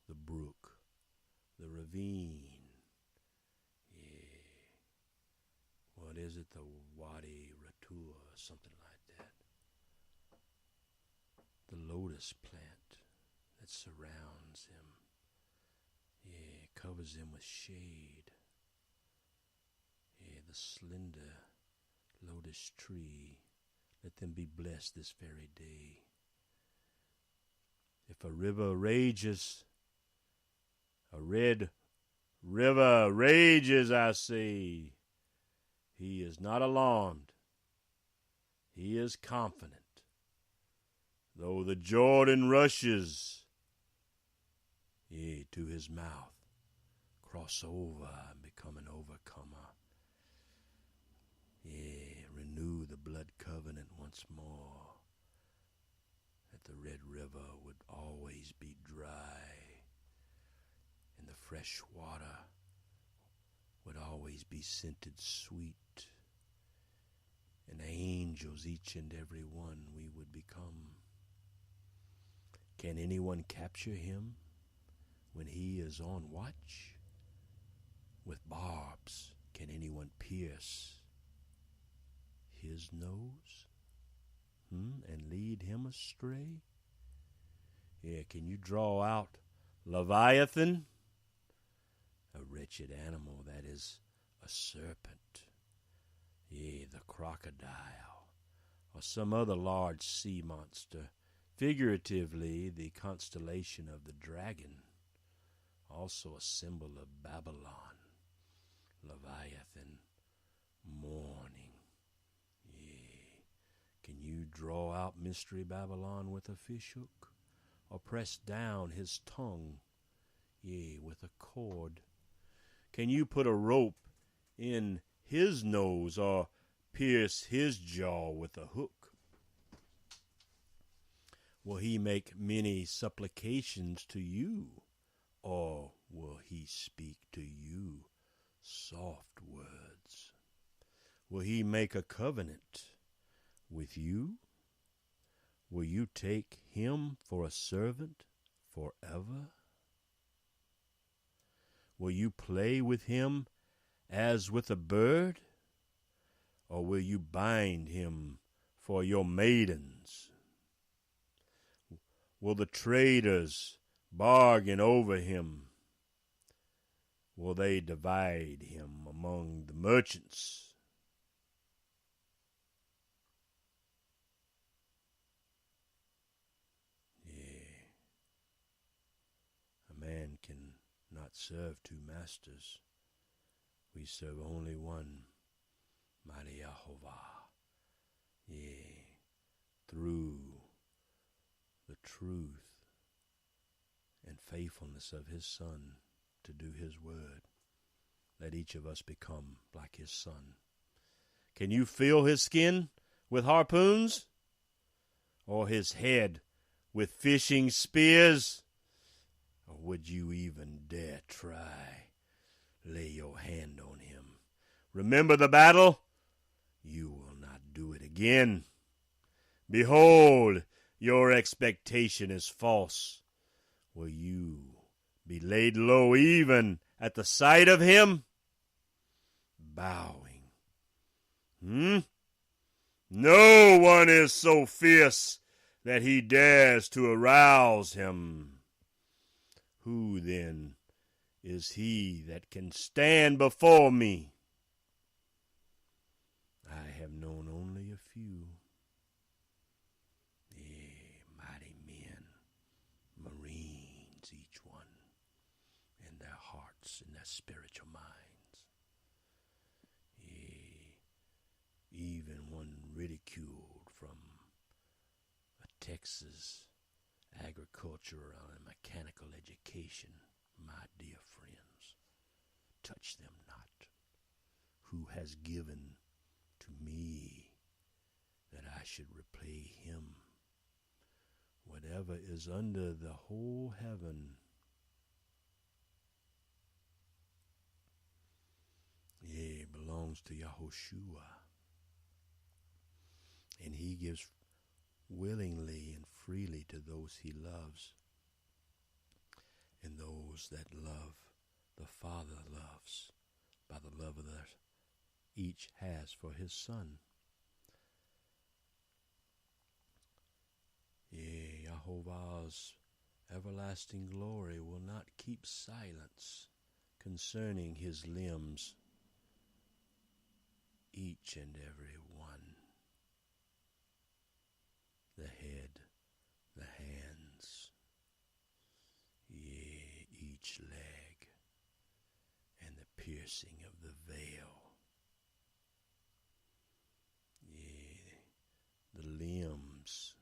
the brook, the ravine, what is it, the Wadi Ratua, or something like that, the lotus plant that surrounds him, covers him with shade, the slender lotus tree, let them be blessed this very day. If a river rages, a red river rages, I say, he is not alarmed. He is confident. Though the Jordan rushes, to his mouth, cross over and become an overcomer. Renew the blood covenant once more, that the Red River would always be dry, and the fresh water would always be scented sweet, and angels, each and every one, we would become. Can anyone capture him when he is on watch? With barbs, can anyone pierce his nose, and lead him astray? Can you draw out Leviathan, a wretched animal that is a serpent, the crocodile, or some other large sea monster, figuratively the constellation of the dragon, also a symbol of Babylon, Leviathan, mourning. Can you draw out Mystery Babylon with a fish hook, or press down his tongue, with a cord? Can you put a rope in his nose, or pierce his jaw with a hook? Will he make many supplications to you, or will he speak to you soft words? Will he make a covenant with you? Will you take him for a servant forever? Will you play with him as with a bird, or will you bind him for your maidens? Will the traders bargain over him? Will they divide him among the merchants? Man cannot serve two masters. We serve only one, Mighty YeHoVaH. Through the truth and faithfulness of his Son to do his word, let each of us become like his Son. Can you feel his skin with harpoons, or his head with fishing spears? Or would you even dare try lay your hand on him? Remember the battle? You will not do it again. Behold, your expectation is false. will you be laid low even at the sight of him? Bowing. No one is so fierce that he dares to arouse him. Who then is he that can stand before me? I have known only a few. Mighty men, Marines each one, in their hearts, in their spiritual minds. Even one ridiculed from a Texas agricultural and mechanical education, my dear friends, touch them not, who has given to me that I should repay him. Whatever is under the whole heaven, belongs to Yahushua. And he gives willingly and freely to those he loves. And those that love, the Father loves by the love that each has for his Son. YeHoVaH's everlasting glory will not keep silence concerning his limbs, each and every one. The head, the hands, each leg, and the piercing of the veil, the limbs,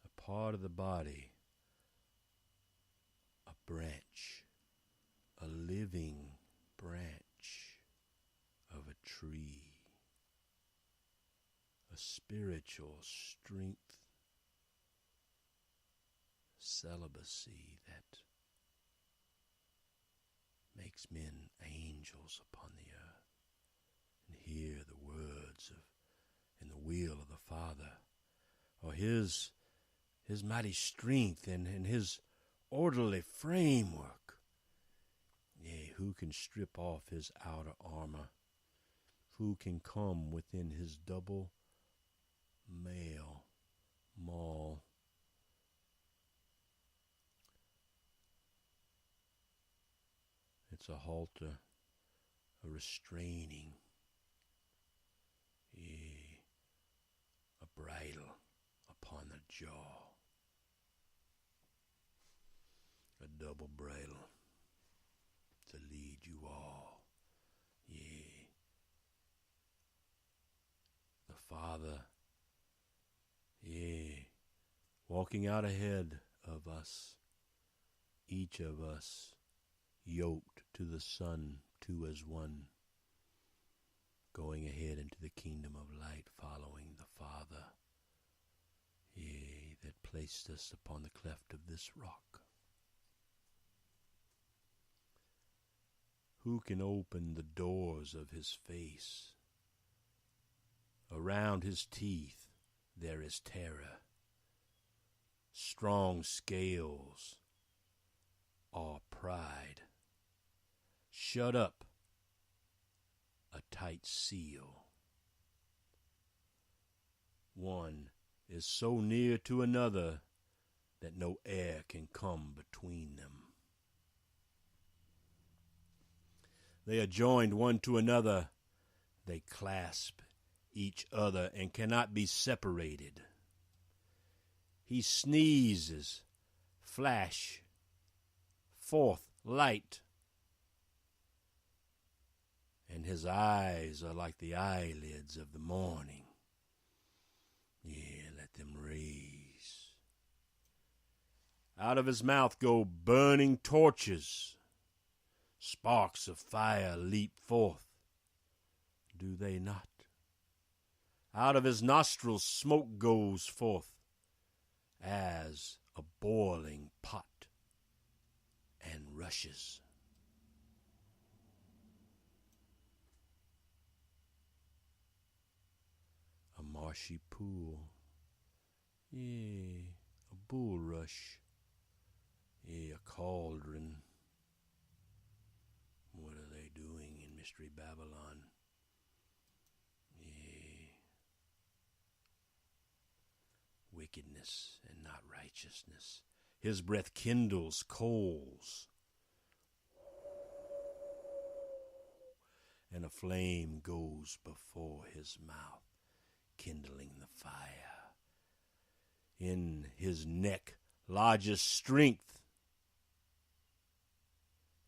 a part of the body, a branch, a living branch of a tree. A spiritual strength, celibacy that makes men angels upon the earth and hear the words of and the will of the Father, or his mighty strength and his orderly framework. Who can strip off his outer armor? Who can come within his double maul? It's a halter, a restraining, a bridle upon the jaw, a double bridle to lead you all. The Father, walking out ahead of us, each of us yoked to the Son, two as one, going ahead into the kingdom of light, following the Father, that placed us upon the cleft of this rock. Who can open the doors of his face? Around his teeth there is terror. Strong scales are pride. Shut up, a tight seal. One is so near to another that no air can come between them. They are joined one to another. They clasp each other and cannot be separated. He sneezes, flash forth light, and his eyes are like the eyelids of the morning. Let them raise. Out of his mouth go burning torches. Sparks of fire leap forth. Do they not? Out of his nostrils smoke goes forth as a boiling pot and rushes. A marshy pool, a bulrush, A cauldron. What are they doing in Mystery Babylon? Wickedness and not righteousness. His breath kindles coals, and a flame goes before his mouth, kindling the fire. In his neck lodges strength,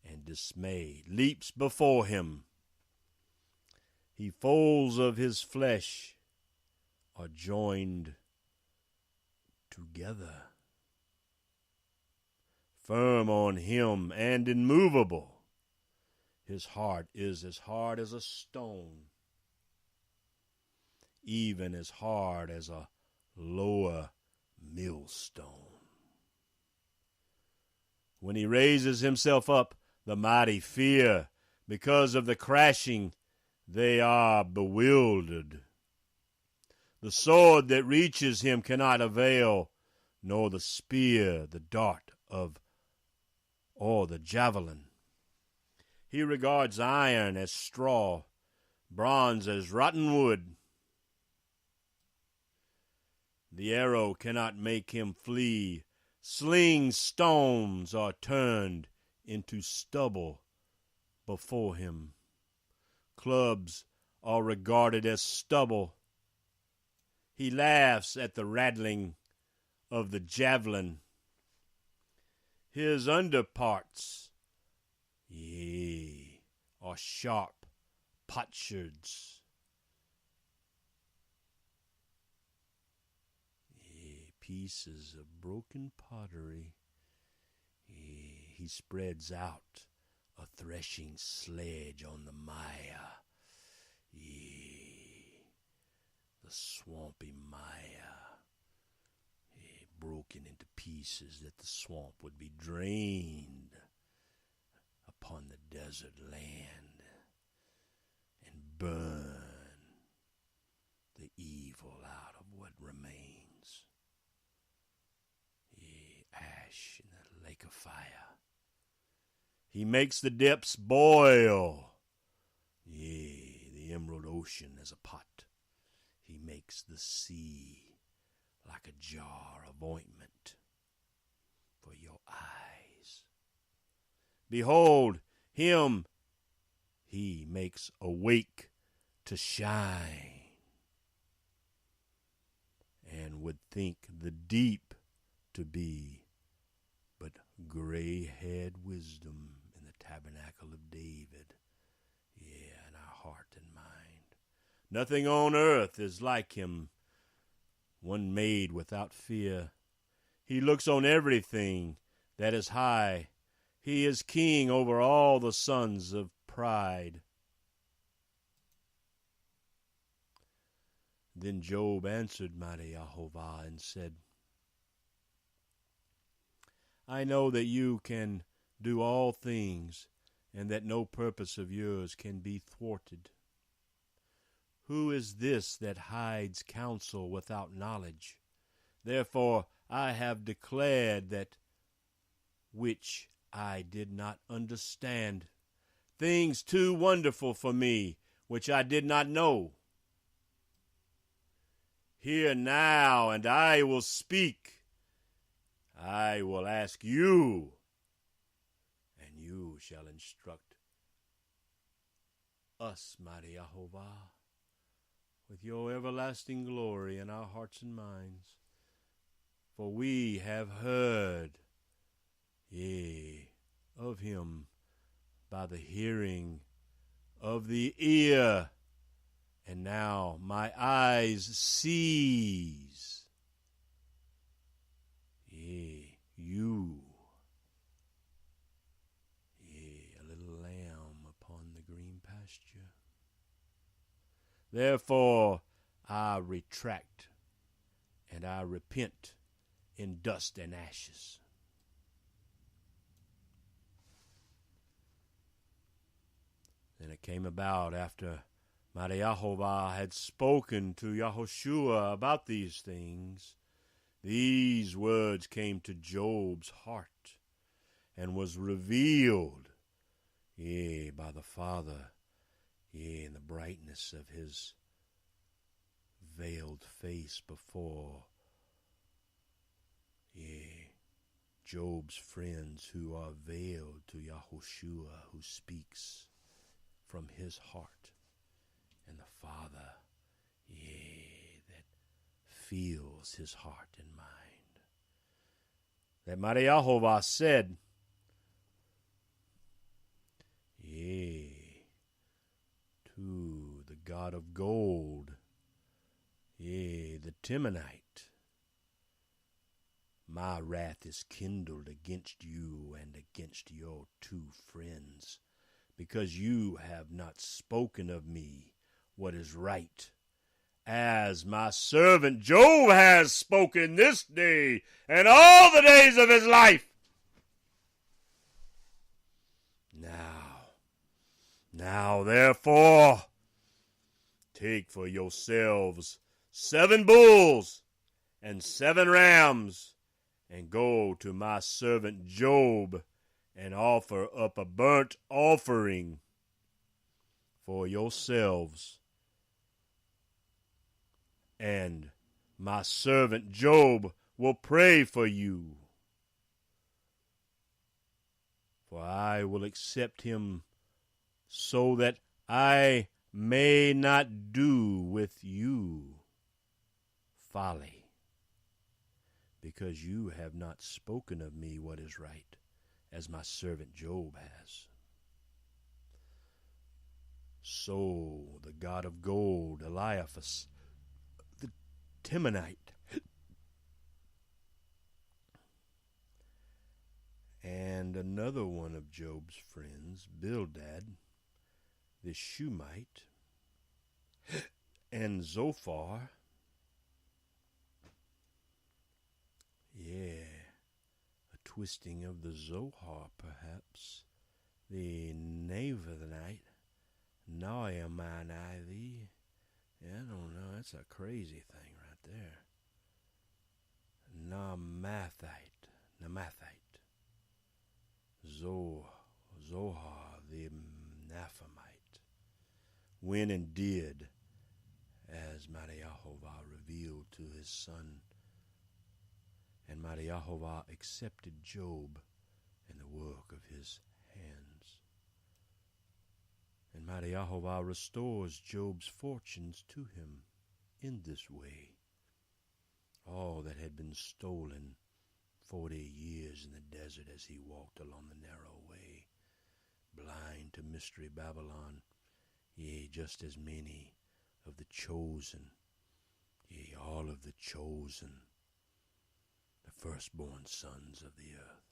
and dismay leaps before him. He folds of his flesh are joined together, firm on him and immovable. His heart is as hard as a stone, even as hard as a lower millstone. When he raises himself up, the mighty fear. Because of the crashing, they are bewildered. The sword that reaches him cannot avail, nor the spear, the dart or the javelin. He regards iron as straw, bronze as rotten wood. The arrow cannot make him flee. Sling stones are turned into stubble before him. Clubs are regarded as stubble. He laughs at the rattling of the javelin. His underparts, are sharp potsherds. Pieces of broken pottery. He spreads out a threshing sledge on the mire. The swampy mire, broken into pieces that the swamp would be drained upon the desert land and burn the evil out of what remains. Ash in the lake of fire. He makes the depths boil. The emerald ocean as a pot. He makes the sea like a jar of ointment for your eyes. Behold him, he makes awake to shine, and would think the deep to be but gray-haired wisdom in the tabernacle of David, in our heart and mind. Nothing on earth is like him, one made without fear. He looks on everything that is high. He is king over all the sons of pride. Then Job answered Mighty YeHoVaH and said, I know that you can do all things, and that no purpose of yours can be thwarted. Who is this that hides counsel without knowledge? Therefore I have declared that which I did not understand, things too wonderful for me, which I did not know. Hear now, and I will speak. I will ask you, and you shall instruct us, Mighty YeHoVaH, with your everlasting glory in our hearts and minds. For we have heard, of him by the hearing of the ear, and now my eyes sees. You, a little lamb upon the green pasture. Therefore I retract, and I repent in dust and ashes. Then it came about after Mighty YeHoVaH had spoken to Yahushua about these things, these words came to Job's heart. and was revealed, yea, by the Father, yea, in the brightness of his veiled face before, yea, Job's friends who are veiled to Yahushua, who speaks from his heart, and the Father, yea, that feels his heart and mind. That Mighty YeHoVaH said, yea, to the God of gold, yea, the Temanite, my wrath is kindled against you and against your two friends, because you have not spoken of me what is right, as my servant Job has spoken this day and all the days of his life. Now, therefore, take for yourselves 7 bulls and 7 rams, and go to my servant Job, and offer up a burnt offering for yourselves. And my servant Job will pray for you, for I will accept him, so that I may not do with you folly, because you have not spoken of me what is right, as my servant Job has. So the God of gold, Eliphaz, the Temanite, and another one of Job's friends, Bildad, the Shumite, and Zophar, a twisting of the Zohar perhaps, the Naavathite, Naamani, I don't know, that's a crazy thing right there. Namathite, Zohar, the Naphemite, went and did as Mighty YeHoVaH revealed to his son. And Mighty YeHoVaH accepted Job and the work of his hands. And Mighty YeHoVaH restores Job's fortunes to him in this way. All that had been stolen 40 years in the desert as he walked along the narrow way, blind to mystery Babylon, yea, just as many of the chosen, yea, all of the chosen, the firstborn sons of the earth.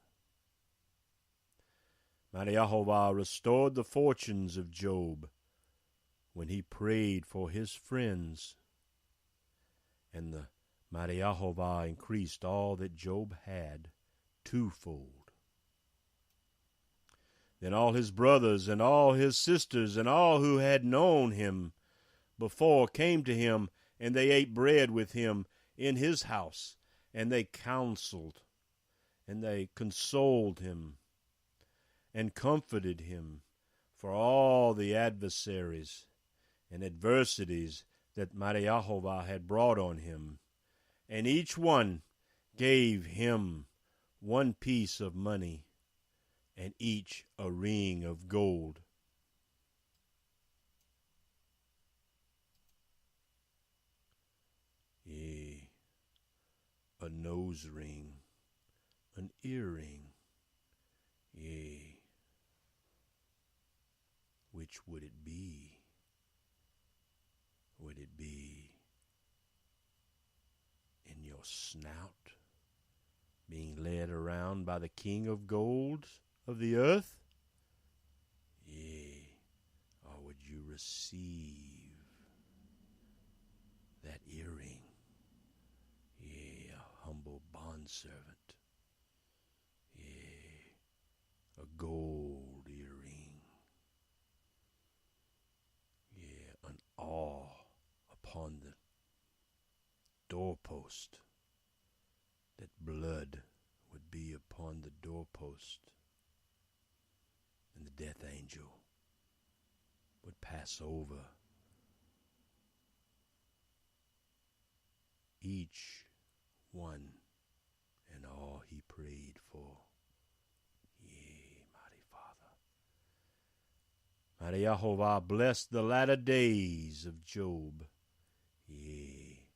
Mighty YeHoVaH restored the fortunes of Job when he prayed for his friends, and the Mighty YeHoVaH increased all that Job had twofold. Then all his brothers and all his sisters and all who had known him before came to him, and they ate bread with him in his house, and they counseled, and they consoled him, and comforted him for all the adversaries and adversities that Mighty YeHoVaH had brought on him. And each one gave him 1 piece of money, and each a ring of gold. Yea, a nose ring, an earring, yea, which would it be? Would it be in your snout, being led around by the king of gold of the earth? Yea, or would you receive that earring? Yea, a humble bondservant. Yea, a gold earring. Yea, an awe upon the doorpost, that blood would be upon the doorpost. death angel would pass over each one and all he prayed for. Yea, mighty Father. Mighty YeHoVaH, bless the latter days of Job. Yea,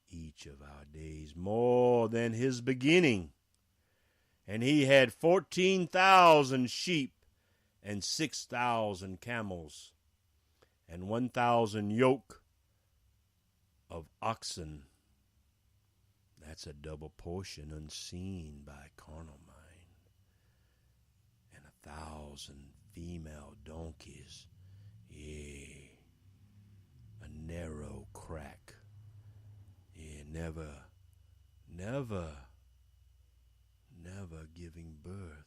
each of our days more than his beginning. And he had 14,000 sheep and 6,000 camels and 1,000 yoke of oxen. That's a double portion unseen by carnal mind. And 1,000 female donkeys. Yea, a narrow crack. Yea, never giving birth.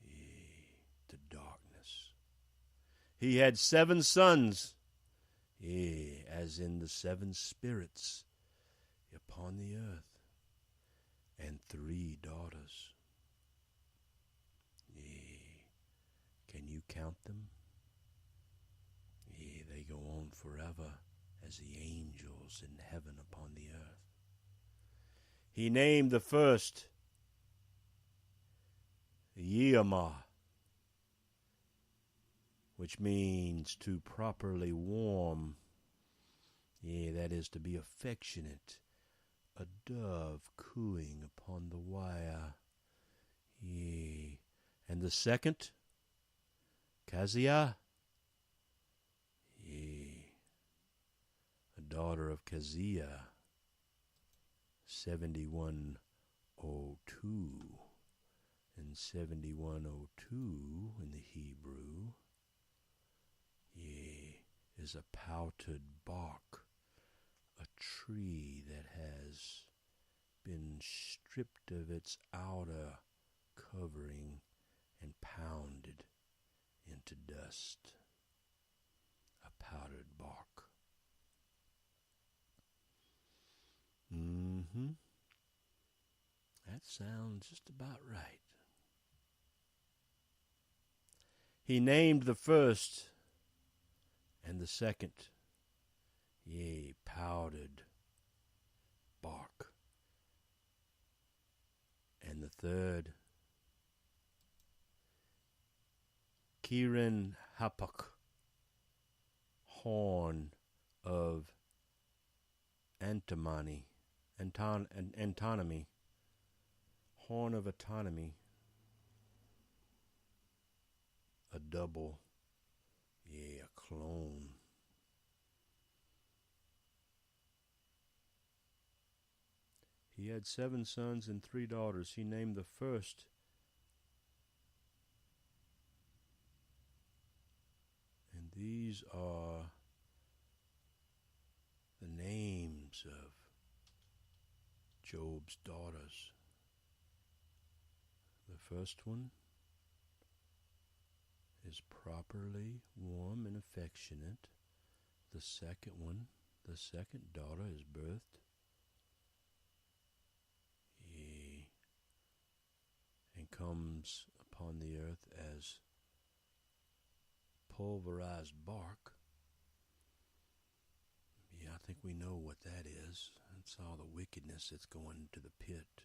Yea, to darkness. He had 7 sons. Yea, as in the 7 spirits upon the earth, and 3 daughters. Yea, can you count them? Yea, they go on forever as the angels in heaven upon the earth. He named the first YeHoVaH, which means to properly warm. Yea, that is to be affectionate. A dove cooing upon the wire. Yea. And the second, Keziah. Yea. A daughter of Keziah. 7102. And 7102 in the Hebrew, yea, is a powdered bark, a tree that has been stripped of its outer covering and pounded into dust. A powdered bark. That sounds just about right. He named the first and the second, yea, powdered bark. And the third, Kirin Hapak, horn of antinomy, horn of autonomy, a double, yea, a clone. He had 7 sons and 3 daughters. He named the first and these are the names of Job's daughters. The first one is properly warm and affectionate. The second one, the second daughter is birthed. Yea, and comes upon the earth as pulverized bark. Yeah, I think we know what that is. It's all the wickedness that's going to the pit.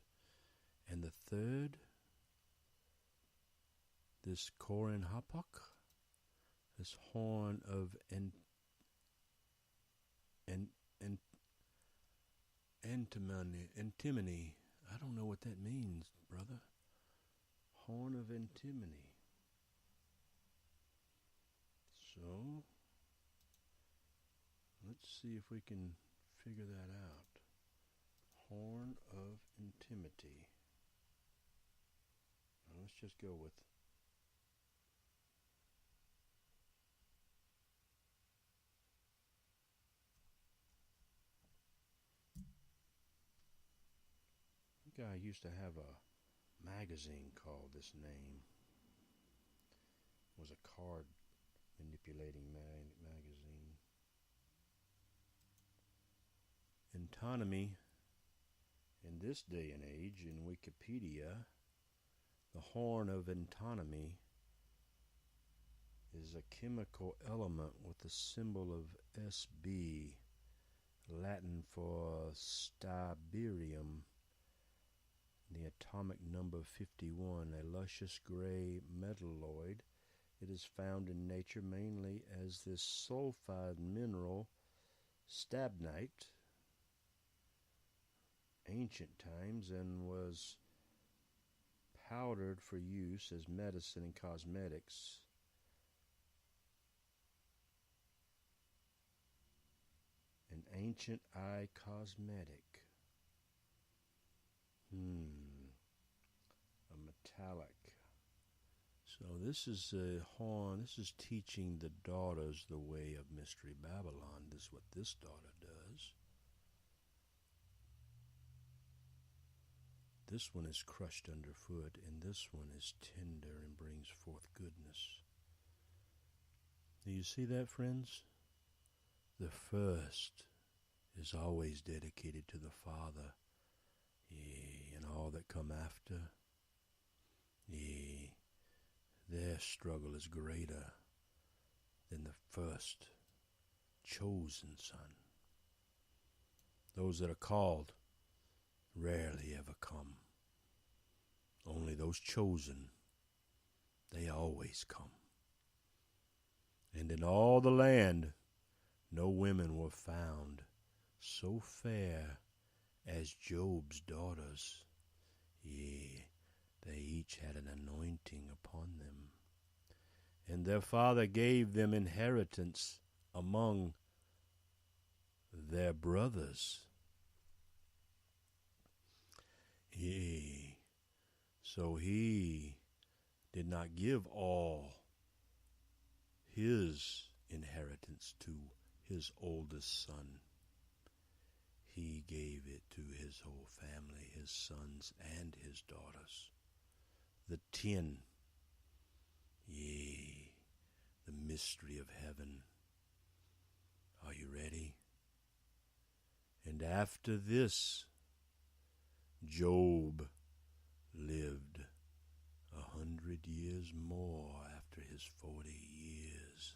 And the third, this Korin Hapak, this horn of antimony. I don't know what that means, brother. Horn of antimony. So, let's see if we can figure that out. Horn of intimity. Now let's just go with a guy used to have a magazine called this name. It was a card manipulating magazine. Antinomy, in this day and age, in Wikipedia, The horn of antimony is a chemical element with the symbol of Sb, Latin for stiberium, the atomic number 51, a luscious gray metalloid. It is found in nature mainly as this sulfide mineral, stibnite, ancient times, and was powdered for use as medicine and cosmetics. An ancient eye cosmetic. A metallic. So this is a horn. This is teaching the daughters the way of Mystery Babylon. This is what this daughter does. This one is crushed underfoot, and this one is tender and brings forth goodness. Do you see that, friends? The first is always dedicated to the Father, yea, and all that come after, yea, their struggle is greater than the first chosen son. Those that are called rarely ever come. Only those chosen, they always come. And in all the land, no women were found so fair as Job's daughters. Yea, they each had an anointing upon them. And their father gave them inheritance among their brothers. Yea, so he did not give all his inheritance to his oldest son. He gave it to his whole family, his sons and his daughters. The 10, yea, the mystery of heaven. Are you ready? And after this, Job lived 100 years more after his 40 years,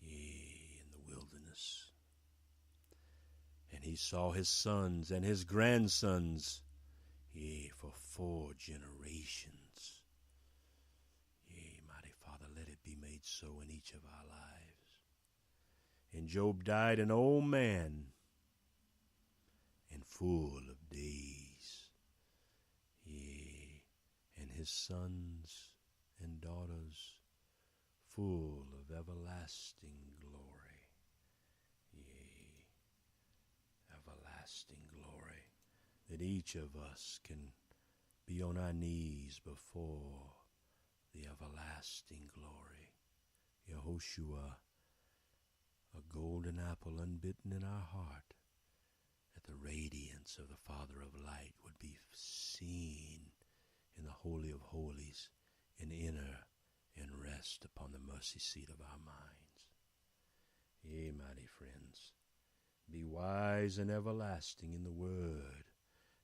yea, in the wilderness. And he saw his sons and his grandsons, yea, for 4 generations. Yea, mighty Father, let it be made so in each of our lives. And Job died an old man and full of days, yea, and his sons and daughters full of everlasting glory, yea, everlasting glory, that each of us can be on our knees before the everlasting glory. Yehoshua, a golden apple unbitten in our heart, that the radiance of the Father of light would be seen in the Holy of Holies and enter and rest upon the mercy seat of our minds. Yea, mighty friends, be wise and everlasting in the Word.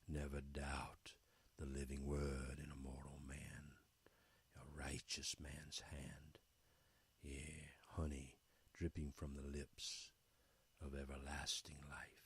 Never doubt the living Word in a mortal man, a righteous man's hand. Yea, honey dripping from the lips of everlasting life.